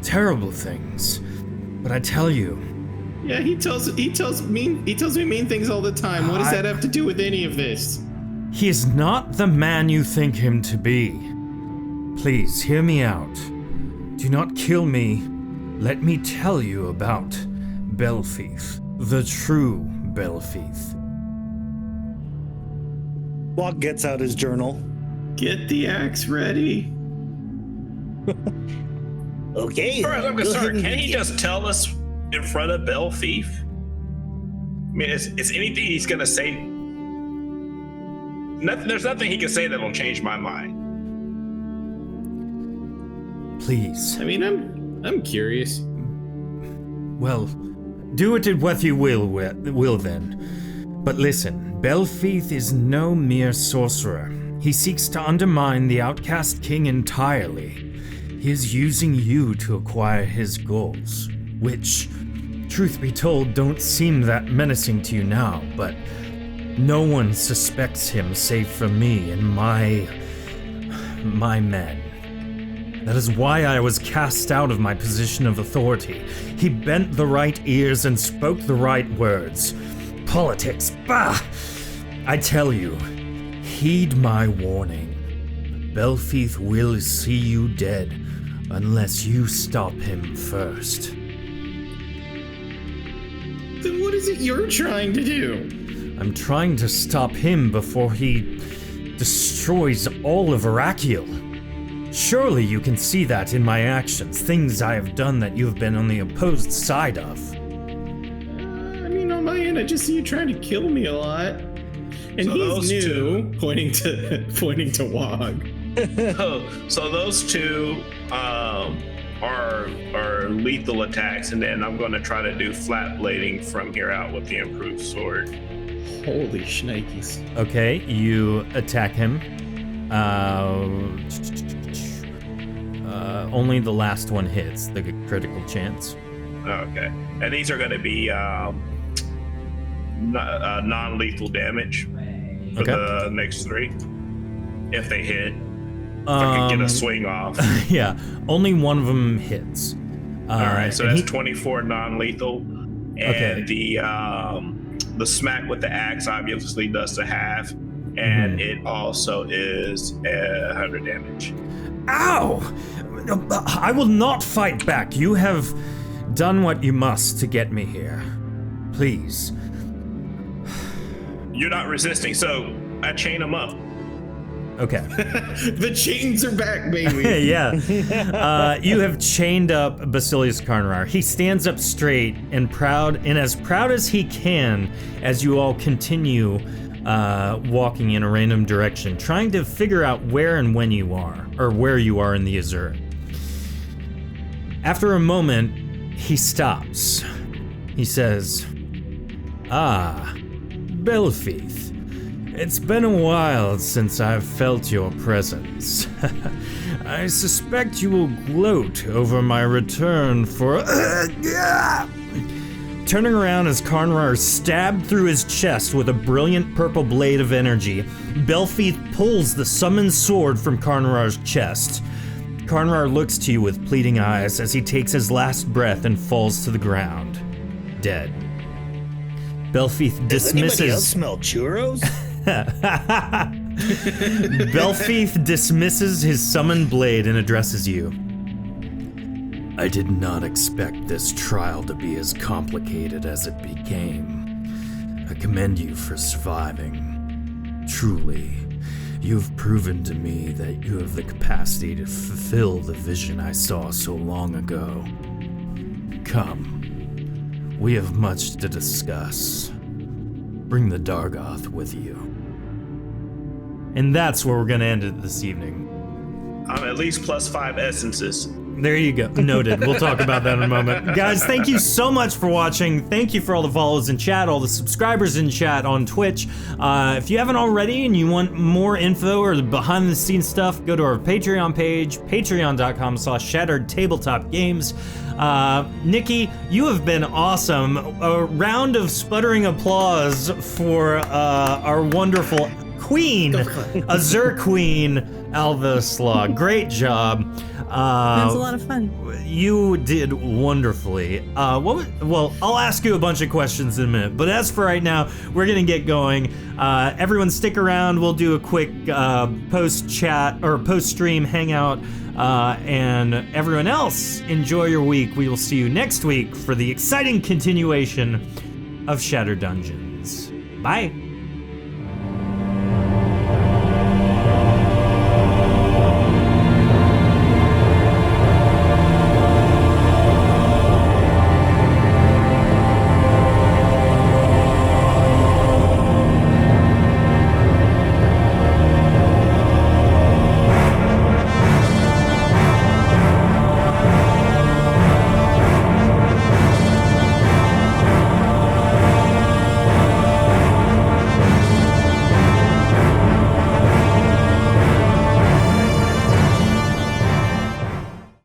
Terrible things. But I tell you... Yeah, he tells me mean things all the time. What does that have to do with any of this? He is not the man you think him to be. Please, hear me out. Do not kill me. Let me tell you about Belfieth, the true Belfieth. Locke gets out his journal. Get the axe ready. Okay. As far as I'm concerned, can he just tell us in front of Belfieth? I mean, is anything he's gonna say? There's nothing he can say that'll change my mind. Please. I mean, I'm curious. Well, do it what you will then. But listen, Belfieth is no mere sorcerer. He seeks to undermine the Outcast King entirely. He is using you to acquire his goals, which, truth be told, don't seem that menacing to you now, but no one suspects him save for me and my men. That is why I was cast out of my position of authority. He bent the right ears and spoke the right words. Politics, bah! I tell you, heed my warning. Belfieth will see you dead unless you stop him first. Then what is it you're trying to do? I'm trying to stop him before he destroys all of Arakiel. Surely you can see that in my actions, things I have done that you have been on the opposed side of. I mean, on my end, I just see you trying to kill me a lot. And so he's new, pointing to Wog. So those two are lethal attacks, and then I'm going to try to do flat blading from here out with the improved sword. Holy shnikes. Okay, you attack him. Only the last one hits, the critical chance. Okay. And these are going to be non-lethal damage for the next three, if they hit. If I can get a swing off. Yeah, only one of them hits. All right, so that's 24 non-lethal. And the smack with the axe obviously does the half, and it also is 100 damage. Ow! I will not fight back. You have done what you must to get me here. Please. You're not resisting, so I chain him up. Okay. The chains are back, baby. Yeah. You have chained up Basilius Carnarar. He stands up straight and proud, and as proud as he can, as you all continue walking in a random direction, trying to figure out where and when you are, or where you are in the Azure. After a moment, he stops. He says, "Ah, Belfieth, It's been a while since I've felt your presence. I suspect you will gloat over my return for... Turning around as Karnrar stabbed through his chest with a brilliant purple blade of energy, Belfeath pulls the summoned sword from Karnrar's chest. Karnrar looks to you with pleading eyes as he takes his last breath and falls to the ground, dead. Belfeath Does anybody else dismisses... smell churros? Belfeath dismisses his summoned blade and addresses you. I did not expect this trial to be as complicated as it became. I commend you for surviving. Truly, you've proven to me that you have the capacity to fulfill the vision I saw so long ago. Come, we have much to discuss. Bring the Dargoth with you. And that's where we're going to end it this evening. I'm at least +5 essences. There you go. Noted. We'll talk about that in a moment. Guys, thank you so much for watching. Thank you for all the follows in chat, all the subscribers in chat on Twitch. If you haven't already and you want more info or the behind the scenes stuff, go to our Patreon page, patreon.com/shatteredtabletopgames. Nikki, you have been awesome. A round of sputtering applause for our wonderful queen, Azure Queen, Alva Slog. Great job. That was a lot of fun. You did wonderfully. Well, I'll ask you a bunch of questions in a minute, but as for right now, we're gonna get going. Everyone stick around. We'll do a quick post-chat or post-stream hangout. And everyone else, enjoy your week. We will see you next week for the exciting continuation of Shattered Dungeons. Bye.